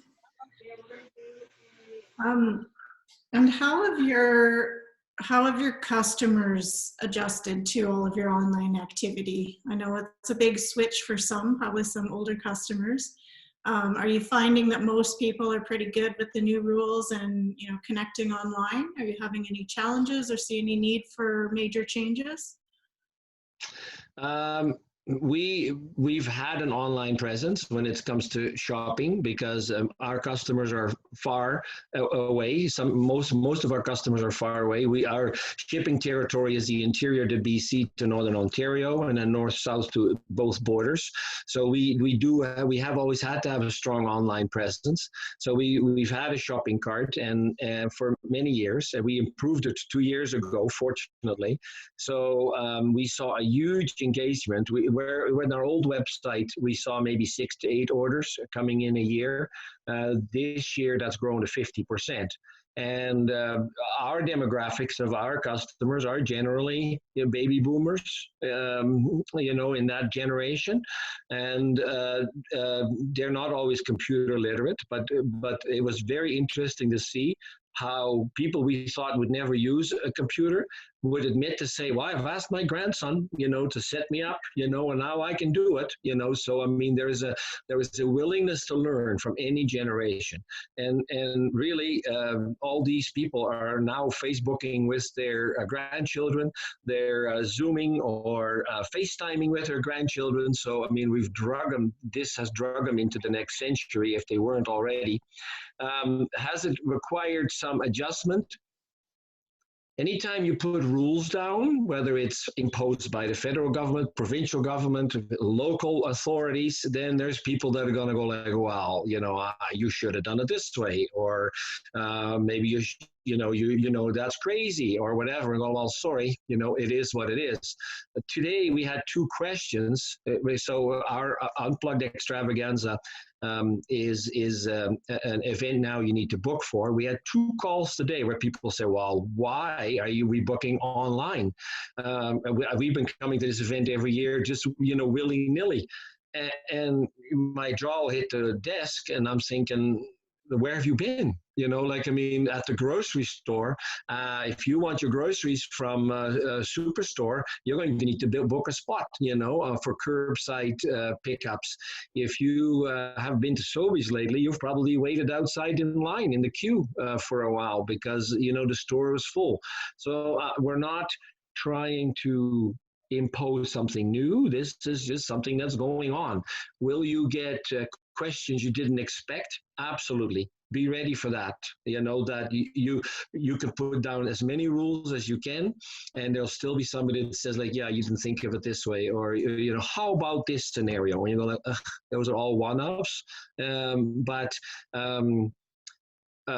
And how have your customers adjusted to all of your online activity? I know it's a big switch for some, probably some older customers. Are you finding that most people are pretty good with the new rules and connecting online? Are you having any challenges or see any need for major changes? We've had an online presence when it comes to shopping because our customers are far away. Most of our customers are far away. Our shipping territory is the interior to BC to Northern Ontario, and then north south to both borders. So we have always had to have a strong online presence. So we've had a shopping cart and for many years. We improved it 2 years ago, fortunately. So we saw a huge engagement. Where in our old website, we saw maybe 6 to 8 orders coming in a year. This year, that's grown to 50%. And our demographics of our customers are generally baby boomers, in that generation. And they're not always computer literate, but it was very interesting to see how people we thought would never use a computer would admit to say, well, I've asked my grandson, to set me up, and now I can do it, So, I mean, there was a willingness to learn from any generation. And really, all these people are now Facebooking with their grandchildren. They're Zooming or FaceTiming with their grandchildren. So, I mean, this has drug them into the next century if they weren't already. Has it required some adjustment? Anytime you put rules down, whether it's imposed by the federal government, provincial government, local authorities, then there's people that are going to go like, well, you should have done it this way, or maybe that's crazy or whatever. And go, well, sorry, it is what it is. Today we had 2 questions. So our Unplugged Extravaganza is an event now you need to book for. We had 2 calls today where people say, well, why are you rebooking online? We've been coming to this event every year just, willy-nilly. And my jaw hit the desk and I'm thinking, where have you been? At the grocery store, if you want your groceries from a superstore, you're going to need to book a spot, for curbside pickups. If you have been to Sobeys lately, you've probably waited outside in line in the queue for a while because, the store was full. So we're not trying to impose something new. This is just something that's going on. Will you get questions you didn't expect? Absolutely. Be ready for that. That you can put down as many rules as you can, and there'll still be somebody that says like, yeah, you didn't think of it this way, or how about this scenario? And those are all one-offs.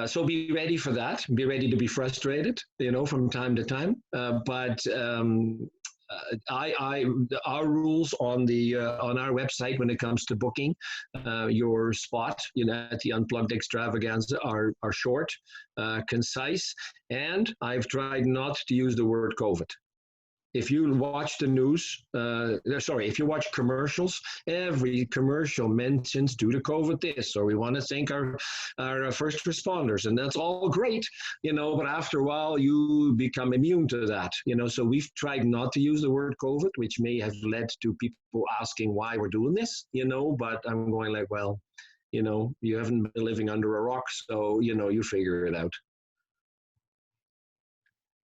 So be ready for that. Be ready to be frustrated, from time to time. Our rules on our website when it comes to booking your spot, at the Unplugged Extravaganza are short, concise, and I've tried not to use the word COVID. If you watch the news, if you watch commercials, every commercial mentions due to COVID this, or we want to thank our first responders, and that's all great, but after a while you become immune to that, so we've tried not to use the word COVID, which may have led to people asking why we're doing this, but I'm going like, well, you haven't been living under a rock, so, you figure it out.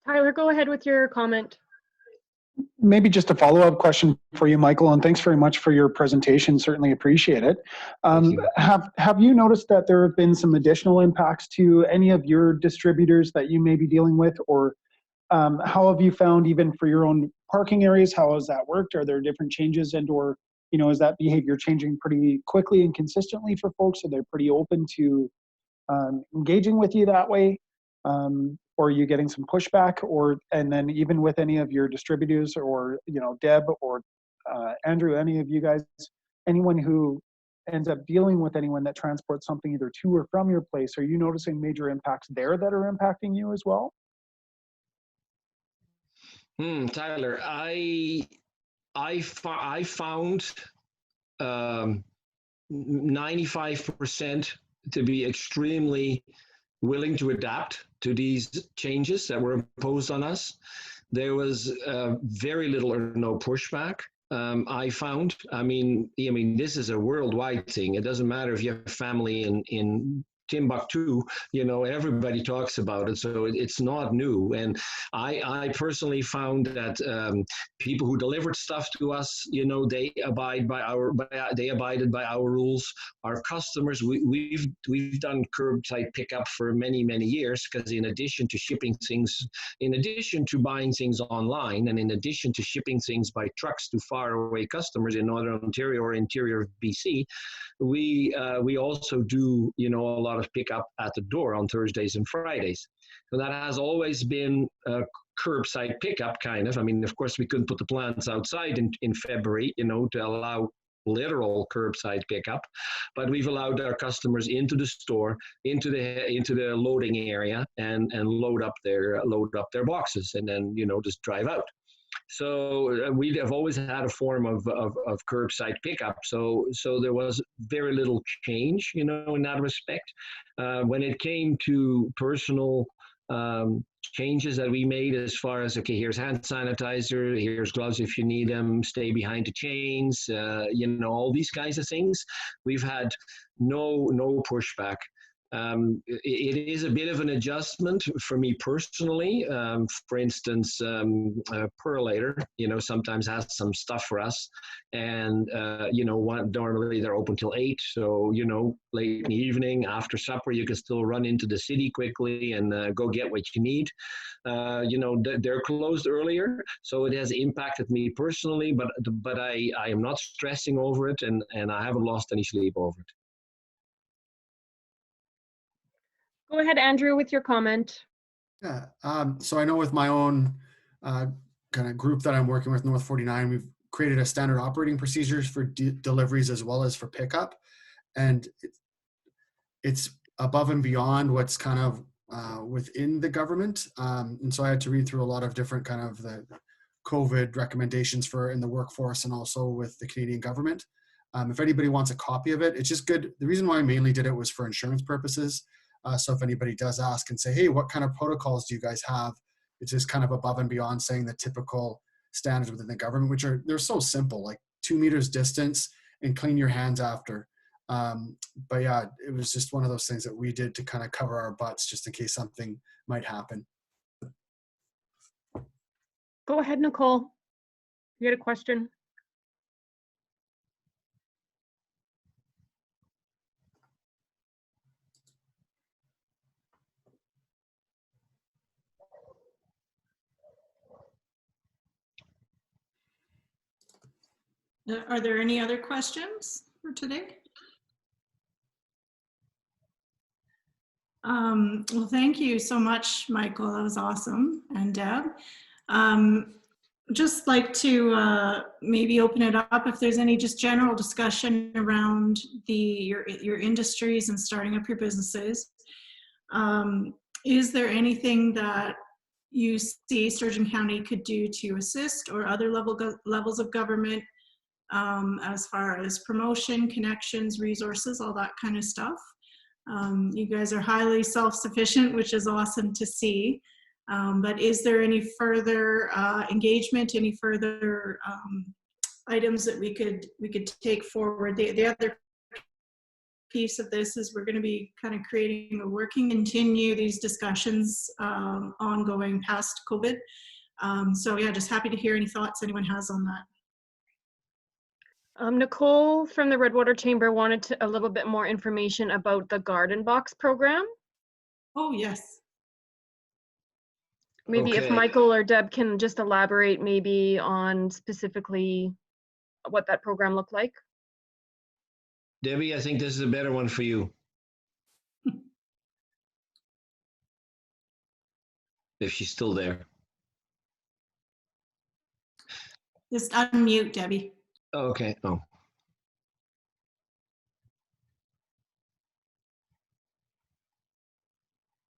Tyler, go ahead with your comment. Maybe just a follow-up question for you, Michael, and thanks very much for your presentation. Certainly appreciate it. Have you noticed that there have been some additional impacts to any of your distributors that you may be dealing with, or how have you found, even for your own parking areas, how has that worked? Are there different changes, and or is that behavior changing pretty quickly and consistently for folks? Are they pretty open to engaging with you that way? Or are you getting some pushback? And then even with any of your distributors, or Deb or Andrew, any of you guys, anyone who ends up dealing with anyone that transports something either to or from your place, are you noticing major impacts there that are impacting you as well? Tyler, I found 95% to be extremely willing to adapt to these changes that were imposed on us. There was very little or no pushback. I found. I mean, this is a worldwide thing. It doesn't matter if you have family in Timbuktu, you know, everybody talks about it, so it's not new. And I personally found that people who delivered stuff to us, you know, they abided by our rules. Our customers, we've done curbside pickup for many years, because in addition to shipping things, in addition to buying things online, and in addition to shipping things by trucks to faraway customers in Northern Ontario or interior of BC, we also do, you know, a lot of pickup at the door on Thursdays and Fridays. So that has always been curbside pickup, kind of. I mean, of course, we couldn't put the plants outside in February, you know, to allow literal curbside pickup, but we've allowed our customers into the store, into the loading area, and load up their boxes, and then, you know, just drive out. So we have always had a form of curbside pickup. So there was very little change, you know, in that respect. When it came to personal changes that we made, as far as, okay, here's hand sanitizer, here's gloves if you need them, stay behind the chains, you know, all these kinds of things, we've had no pushback. It is a bit of an adjustment for me personally. For instance, Perlator, you know, sometimes has some stuff for us, and you know, normally they're open till 8. So, you know, late in the evening after supper, you can still run into the city quickly and go get what you need. You know, they're closed earlier, so it has impacted me personally. But I am not stressing over it, and I haven't lost any sleep over it. Go ahead, Andrew, with your comment. Yeah, so I know with my own kind of group that I'm working with, North 49, we've created a standard operating procedures for deliveries as well as for pickup. And it's above and beyond what's kind of within the government. And so I had to read through a lot of different kind of the COVID recommendations for in the workforce and also with the Canadian government. If anybody wants a copy of it, it's just good. The reason why I mainly did it was for insurance purposes. So if anybody does ask and say, hey, what kind of protocols do you guys have? It's just kind of above and beyond saying the typical standards within the government, which they're so simple, like 2 meters distance and clean your hands after. But yeah, it was just one of those things that we did to kind of cover our butts just in case something might happen. Go ahead, Nicole. You had a question? Are there any other questions for today? Well, thank you so much, Michael. That was awesome. And Deb. Just like to maybe open it up if there's any just general discussion around your industries and starting up your businesses. Is there anything that you see Sturgeon County could do to assist, or other levels of government, as far as promotion, connections, resources, all that kind of stuff? You guys are highly self-sufficient, which is awesome to see. But is there any further engagement, any further items that we could take forward? The other piece of this is we're going to be kind of creating a working, continue these discussions ongoing past COVID. So yeah, just happy to hear any thoughts anyone has on that. Nicole from the Redwater Chamber wanted a little bit more information about the Garden Box program. Oh, yes. Maybe Okay. if Michael or Deb can just elaborate maybe on specifically what that program looked like. Debbie, I think this is a better one for you. If she's still there. Just unmute, Debbie. Oh, okay. Oh.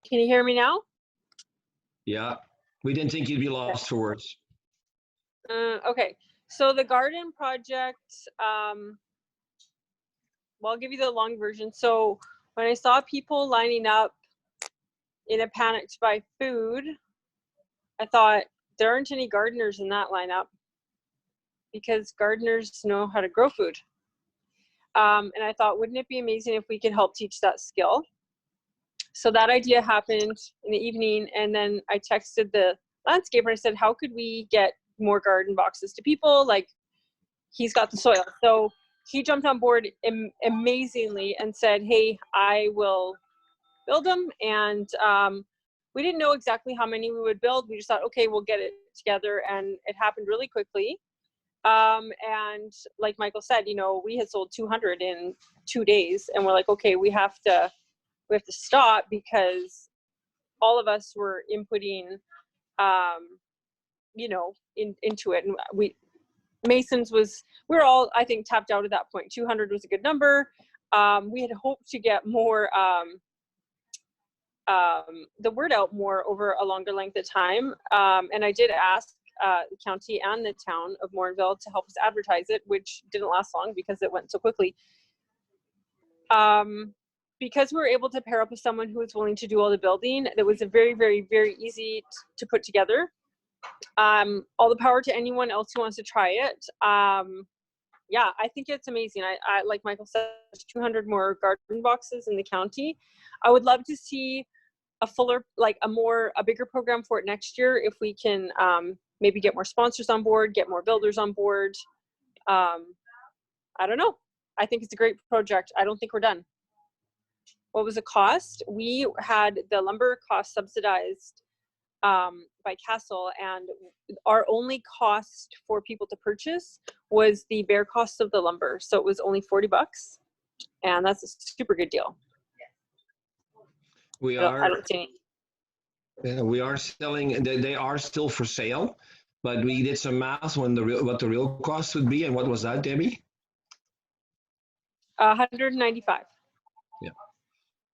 Can you hear me now? Yeah. We didn't think you'd be lost for words. Okay. So the garden project, well, I'll give you the long version. So when I saw people lining up in a panic to buy food, I thought there aren't any gardeners in that lineup, because gardeners know how to grow food. And I thought, wouldn't it be amazing if we could help teach that skill? So that idea happened in the evening, and then I texted the landscaper. I said, how could we get more garden boxes to people? Like, he's got the soil. So he jumped on board amazingly and said, hey, I will build them. And we didn't know exactly how many we would build. We just thought, okay, we'll get it together. And it happened really quickly. And like Michael said, you know, we had sold 200 in 2 days, and we're like, okay, we have to stop, because all of us were inputting, you know, into it. And Masons we were all, I think, tapped out at that point. 200 was a good number. We had hoped to get more, the word out more over a longer length of time. And I did ask the county and the town of Morinville to help us advertise it, which didn't last long because it went so quickly. Because we were able to pair up with someone who was willing to do all the building, that was a very, very, very easy to put together. All the power to anyone else who wants to try it. Yeah, I think it's amazing. I like Michael said, 200 more garden boxes in the county. I would love to see a fuller, like a bigger program for it next year, if we can maybe get more sponsors on board, get more builders on board. I don't know. I think it's a great project. I don't think we're done. What was the cost? We had the lumber cost subsidized by Castle, and our only cost for people to purchase was the bare cost of the lumber. So it was only $40, and that's a super good deal. We I don't see any. we are selling. They are still for sale, but we did some math on what the real cost would be, and what was that, Debbie? 195. Yeah.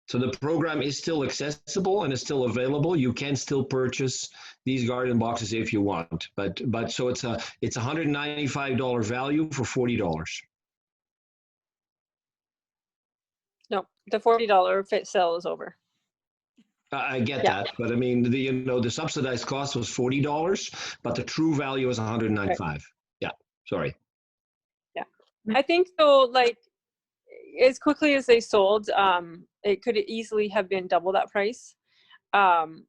So the program is still accessible and is still available. You can still purchase these garden boxes if you want, but so it's $195 value for $40. No, the $40 fit sale is over. I get that, but I mean, the subsidized cost was $40, but the true value is $195. Right. Yeah, sorry. Yeah, I think so. Like, as quickly as they sold, it could easily have been double that price, and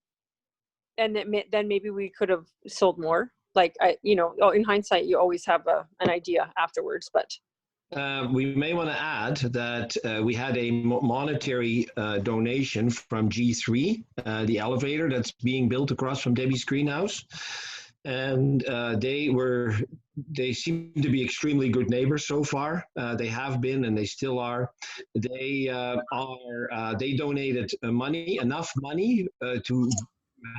then maybe we could have sold more. Like, in hindsight, you always have an idea afterwards, but. We may want to add that we had a monetary donation from G3, the elevator that's being built across from Debbie's greenhouse. And they seem to be extremely good neighbors so far. They have been, and they still are. They donated enough money to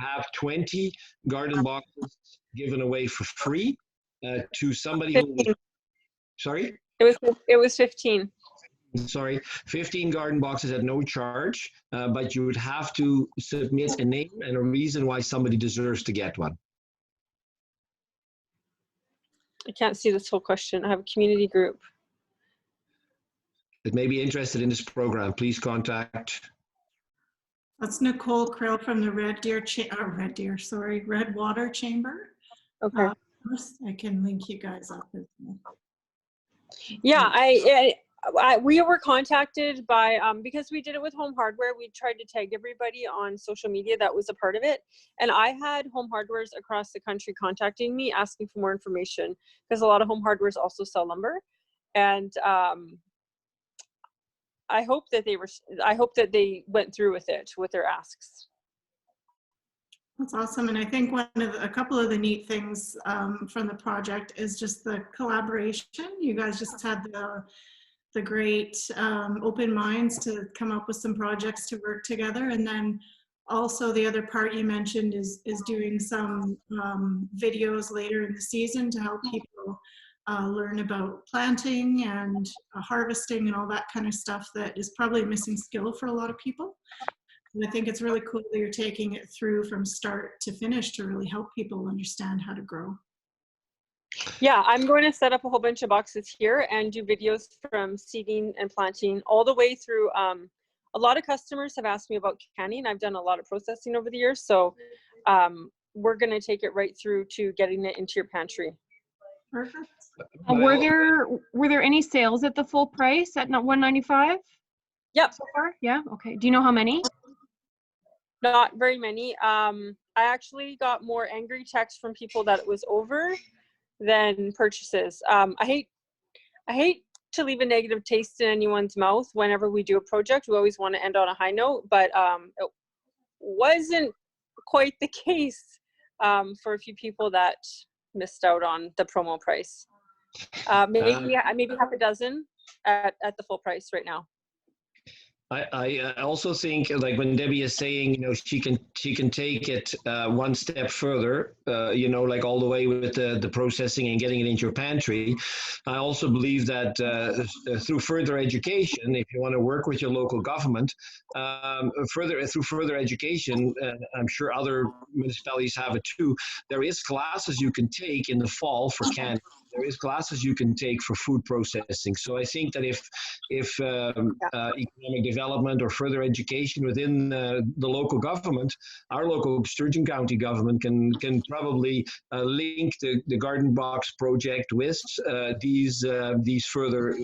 have 20 garden boxes given away for free to somebody who was, sorry? It was 15. Sorry, 15 garden boxes at no charge, but you would have to submit a name and a reason why somebody deserves to get one. I can't see this whole question. I have a community group that may be interested in this program. Please contact. That's Nicole Krill from the Redwater Chamber. Okay. I can link you guys up as well. Yeah, we were contacted by, because we did it with Home Hardware, we tried to tag everybody on social media that was a part of it. And I had Home Hardwares across the country contacting me, asking for more information, because a lot of Home Hardwares also sell lumber. And I hope that they went through with it, with their asks. That's awesome. And I think a couple of the neat things from the project is just the collaboration. You guys just had the great open minds to come up with some projects to work together. And then also the other part you mentioned is doing some videos later in the season to help people learn about planting and harvesting and all that kind of stuff that is probably a missing skill for a lot of people. And I think it's really cool that you're taking it through from start to finish to really help people understand how to grow. Yeah, I'm going to set up a whole bunch of boxes here and do videos from seeding and planting all the way through. A lot of customers have asked me about canning. I've done a lot of processing over the years. So we're going to take it right through to getting it into your pantry. Perfect. Were there any sales at the full price at $195? Yep. So far? Yeah. Okay. Do you know how many? Not very many. I actually got more angry texts from people that it was over than purchases. I hate to leave a negative taste in anyone's mouth whenever we do a project. We always want to end on a high note, but it wasn't quite the case for a few people that missed out on the promo price. Maybe half a dozen at the full price right now. I also think, like when Debbie is saying, she can take it one step further, like all the way with the processing and getting it into your pantry. I also believe that through further education, if you want to work with your local government, through further education, I'm sure other municipalities have it too. There is classes you can take in the fall for canning. There is classes you can take for food processing. So I think that if economic development or further education within the local government, our local Sturgeon County government can probably link the Garden Box project with these further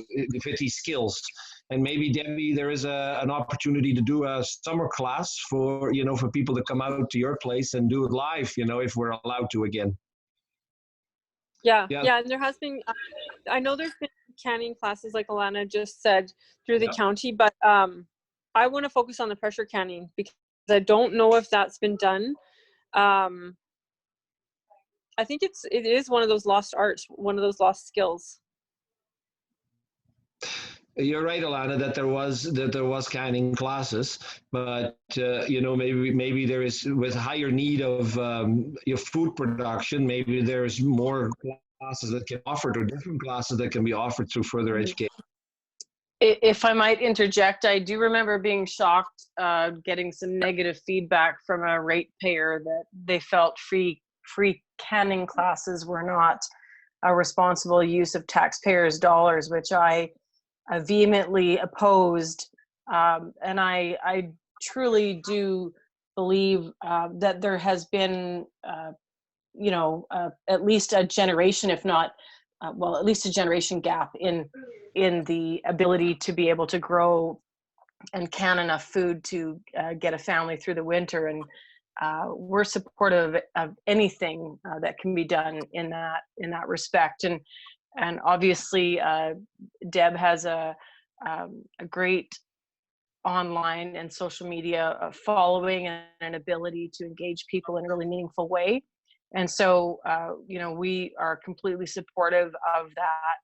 these skills. And maybe, Debbie, there is an opportunity to do a summer class for people to come out to your place and do it live, if we're allowed to again. Yeah, and there has been, I know there's been canning classes, like Alanna just said, through the county, but I want to focus on the pressure canning because I don't know if that's been done. I think it is one of those lost arts, one of those lost skills. You're right, Alanna, that there was canning classes, but maybe there is, with higher need of your food production, maybe there's more classes that can be offered, or different classes that can be offered through further education. If I might interject, I do remember being shocked, getting some negative feedback from a ratepayer that they felt free canning classes were not a responsible use of taxpayers' dollars, which I vehemently opposed, and I truly do believe that there has been, at least a generation, if not, at least a generation gap in the ability to be able to grow and can enough food to get a family through the winter. And we're supportive of anything that can be done in that respect. And obviously, Deb has a great online and social media following and an ability to engage people in a really meaningful way. And so, we are completely supportive of that.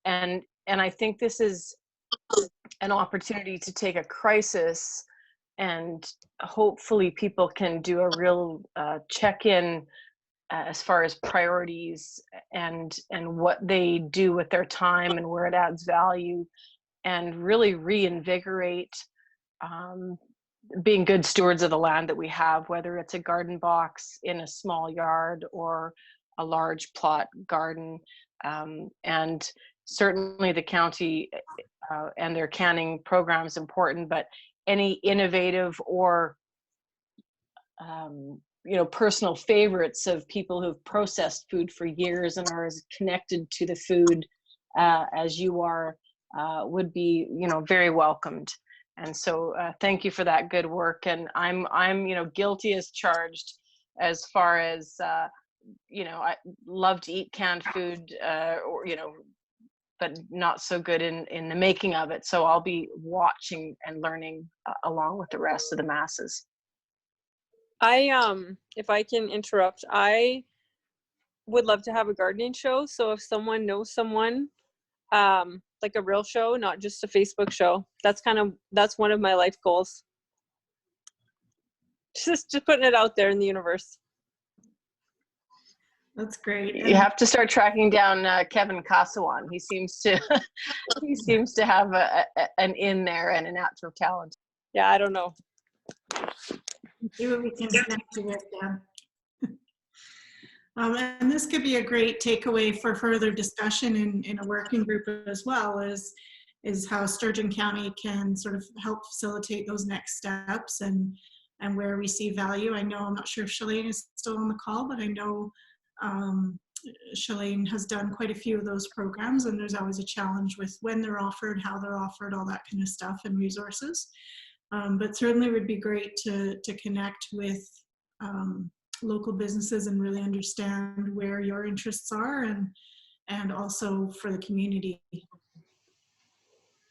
And I think this is an opportunity to take a crisis, and hopefully people can do a real check-in as far as priorities and what they do with their time and where it adds value, and really reinvigorate being good stewards of the land that we have, whether it's a garden box in a small yard or a large plot garden. And certainly the county and their canning program is important, but any innovative or personal favorites of people who've processed food for years and are as connected to the food as you are would be, very welcomed. And so thank you for that good work. And I'm guilty as charged as far as, I love to eat canned food, but not so good in the making of it. So I'll be watching and learning along with the rest of the masses. If I can interrupt, I would love to have a gardening show. So if someone knows someone, like a real show, not just a Facebook show, that's one of my life goals. Just putting it out there in the universe. That's great. You have to start tracking down Kevin Kasawan. He seems to have an in there and a natural talent. Yeah, I don't know. See what we can connect you with, Dan. And this could be a great takeaway for further discussion in a working group as well, is how Sturgeon County can sort of help facilitate those next steps and where we see value. I'm not sure if Shalane is still on the call, but I know Shalane has done quite a few of those programs, and there's always a challenge with when they're offered, how they're offered, all that kind of stuff, and resources. But certainly it would be great to connect with local businesses and really understand where your interests are, and also for the community.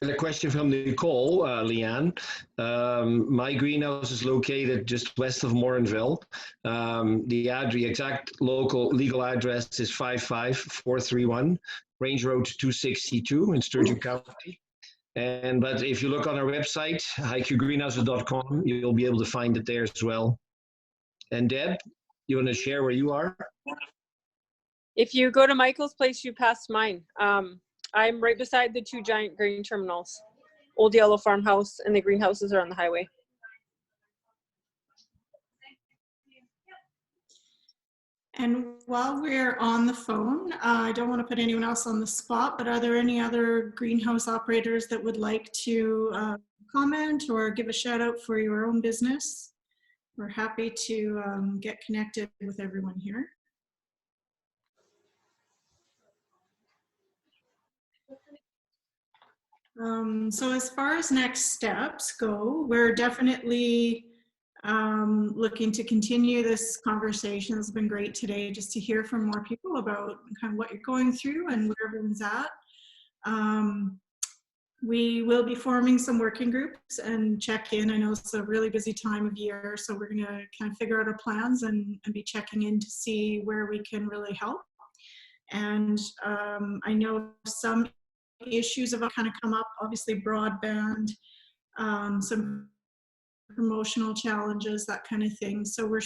And a question from Nicole, Leanne. My greenhouse is located just west of Morinville. The exact local legal address is 55431 Range Road 262 in Sturgeon County. But if you look on our website, hiqgreenhouses.com, you'll be able to find it there as well. And Deb, you want to share where you are? If you go to Michael's place, you pass mine. I'm right beside the two giant grain terminals, Old Yellow Farmhouse, and the greenhouses are on the highway. And while we're on the phone, I don't want to put anyone else on the spot, but are there any other greenhouse operators that would like to comment or give a shout out for your own business? We're happy to get connected with everyone here. So as far as next steps go, we're definitely looking to continue this conversation. It's been great today just to hear from more people about kind of what you're going through and where everyone's at. We will be forming some working groups and check in. I know it's a really busy time of year, so we're going to kind of figure out our plans and be checking in to see where we can really help. And I know some issues have kind of come up, obviously broadband, some promotional challenges, that kind of thing. So we're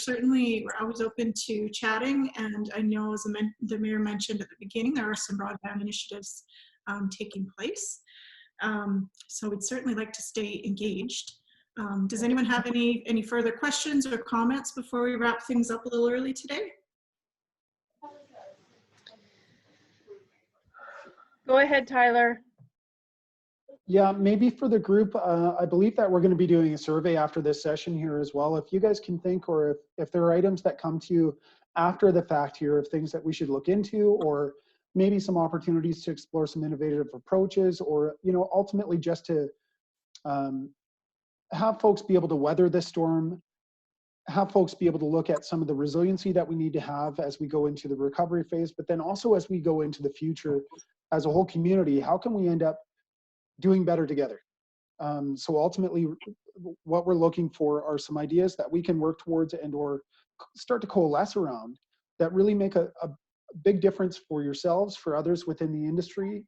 always open to chatting, and I know as the mayor mentioned at the beginning, there are some broadband initiatives taking place. So we'd certainly like to stay engaged. Does anyone have any further questions or comments before we wrap things up a little early today? Go ahead, Tyler. Yeah, maybe for the group, I believe that we're going to be doing a survey after this session here as well. If you guys can think, or if there are items that come to you after the fact here of things that we should look into, or maybe some opportunities to explore some innovative approaches, or, you know, ultimately just to have folks be able to weather this storm, have folks be able to look at some of the resiliency that we need to have as we go into the recovery phase, but then also as we go into the future as a whole community, how can we end up doing better together? So ultimately, what we're looking for are some ideas that we can work towards and or start to coalesce around that really make a big difference for yourselves, for others within the industry,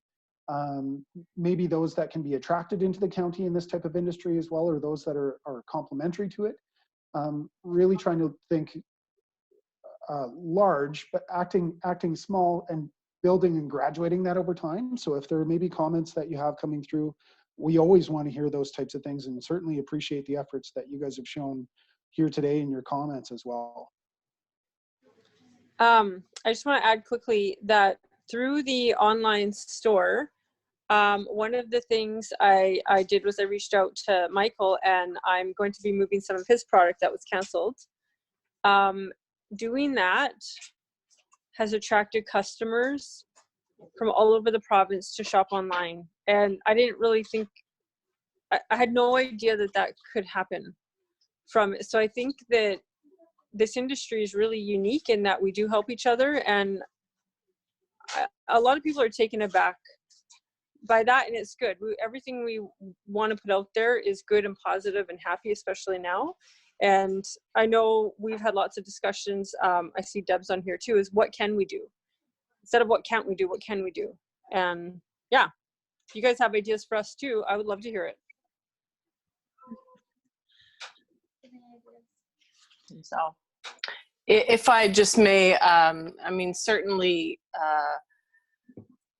maybe those that can be attracted into the county in this type of industry as well, or those that are complementary to it. Really trying to think large, but acting small and building and graduating that over time. So if there may be comments that you have coming through, we always want to hear those types of things, and certainly appreciate the efforts that you guys have shown here today in your comments as well. I just want to add quickly that through the online store, one of the things I did was I reached out to Michael, and I'm going to be moving some of his product that was canceled. Doing that has attracted customers from all over the province to shop online. And I didn't really think, I had no idea that could happen from it. So I think that this industry is really unique in that we do help each other. And a lot of people are taken aback by that, and it's good. Everything we want to put out there is good and positive and happy, especially now. And I know we've had lots of discussions. I see Deb's on here too, is what can we do? Instead of what can't we do, what can we do? And yeah, if you guys have ideas for us too, I would love to hear it. So if I just may, I mean, certainly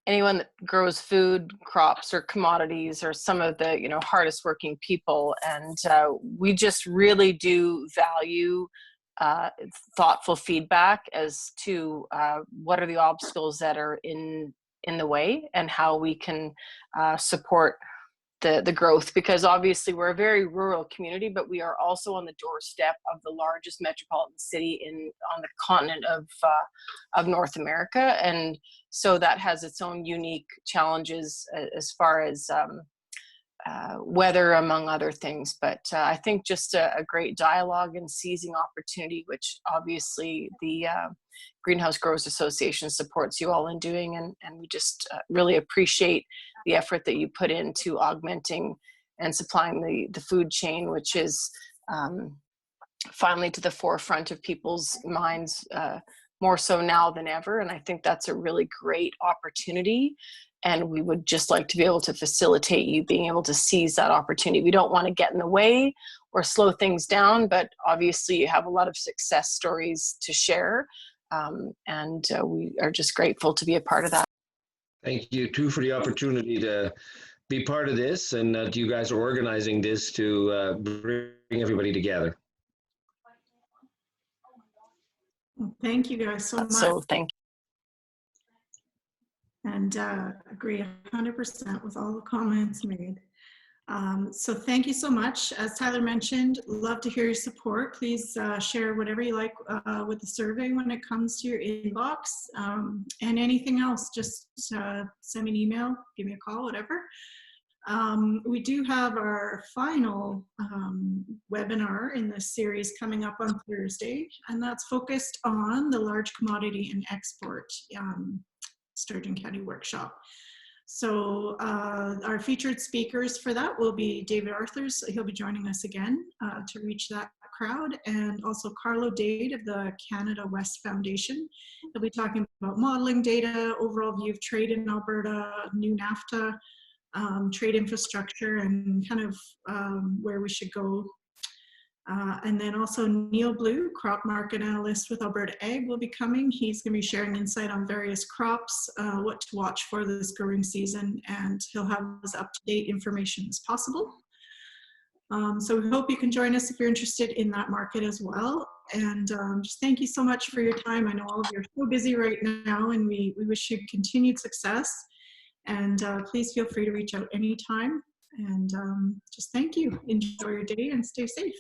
anyone that grows food, crops, or commodities are some of the, you know, hardest working people. And we just really do value thoughtful feedback as to what are the obstacles that are in the way and how we can support the growth, because obviously we're a very rural community, but we are also on the doorstep of the largest metropolitan city on the continent of North America. And so that has its own unique challenges as far as weather, among other things. But I think just a great dialogue and seizing opportunity, which obviously the Greenhouse Growers Association supports you all in doing, and we just really appreciate the effort that you put into augmenting and supplying the food chain, which is finally to the forefront of people's minds, more so now than ever. And I think that's a really great opportunity. And we would just like to be able to facilitate you being able to seize that opportunity. We don't want to get in the way or slow things down, but obviously you have a lot of success stories to share. And we are just grateful to be a part of that. Thank you too for the opportunity to be part of this, and that you guys are organizing this to bring everybody together. Well, thank you guys so much. So thank you. And agree 100% with all the comments made. So thank you so much. As Tyler mentioned, love to hear your support. Please share whatever you like with the survey when it comes to your inbox. And anything else, just send me an email, give me a call, whatever. We do have our final webinar in this series coming up on Thursday, and that's focused on the large commodity and export Sturgeon County Workshop. So our featured speakers for that will be David Arthurs. He'll be joining us again to reach that crowd, and also Carlo Dade of the Canada West Foundation. He'll be talking about modeling data, overall view of trade in Alberta, new NAFTA, trade infrastructure, and kind of where we should go. And then also Neil Blue, crop market analyst with Alberta Ag, will be coming. He's going to be sharing insight on various crops, what to watch for this growing season, and he'll have as up-to-date information as possible. So we hope you can join us if you're interested in that market as well. And just thank you so much for your time. I know all of you are so busy right now, and we wish you continued success. And please feel free to reach out anytime. And just thank you. Enjoy your day and stay safe.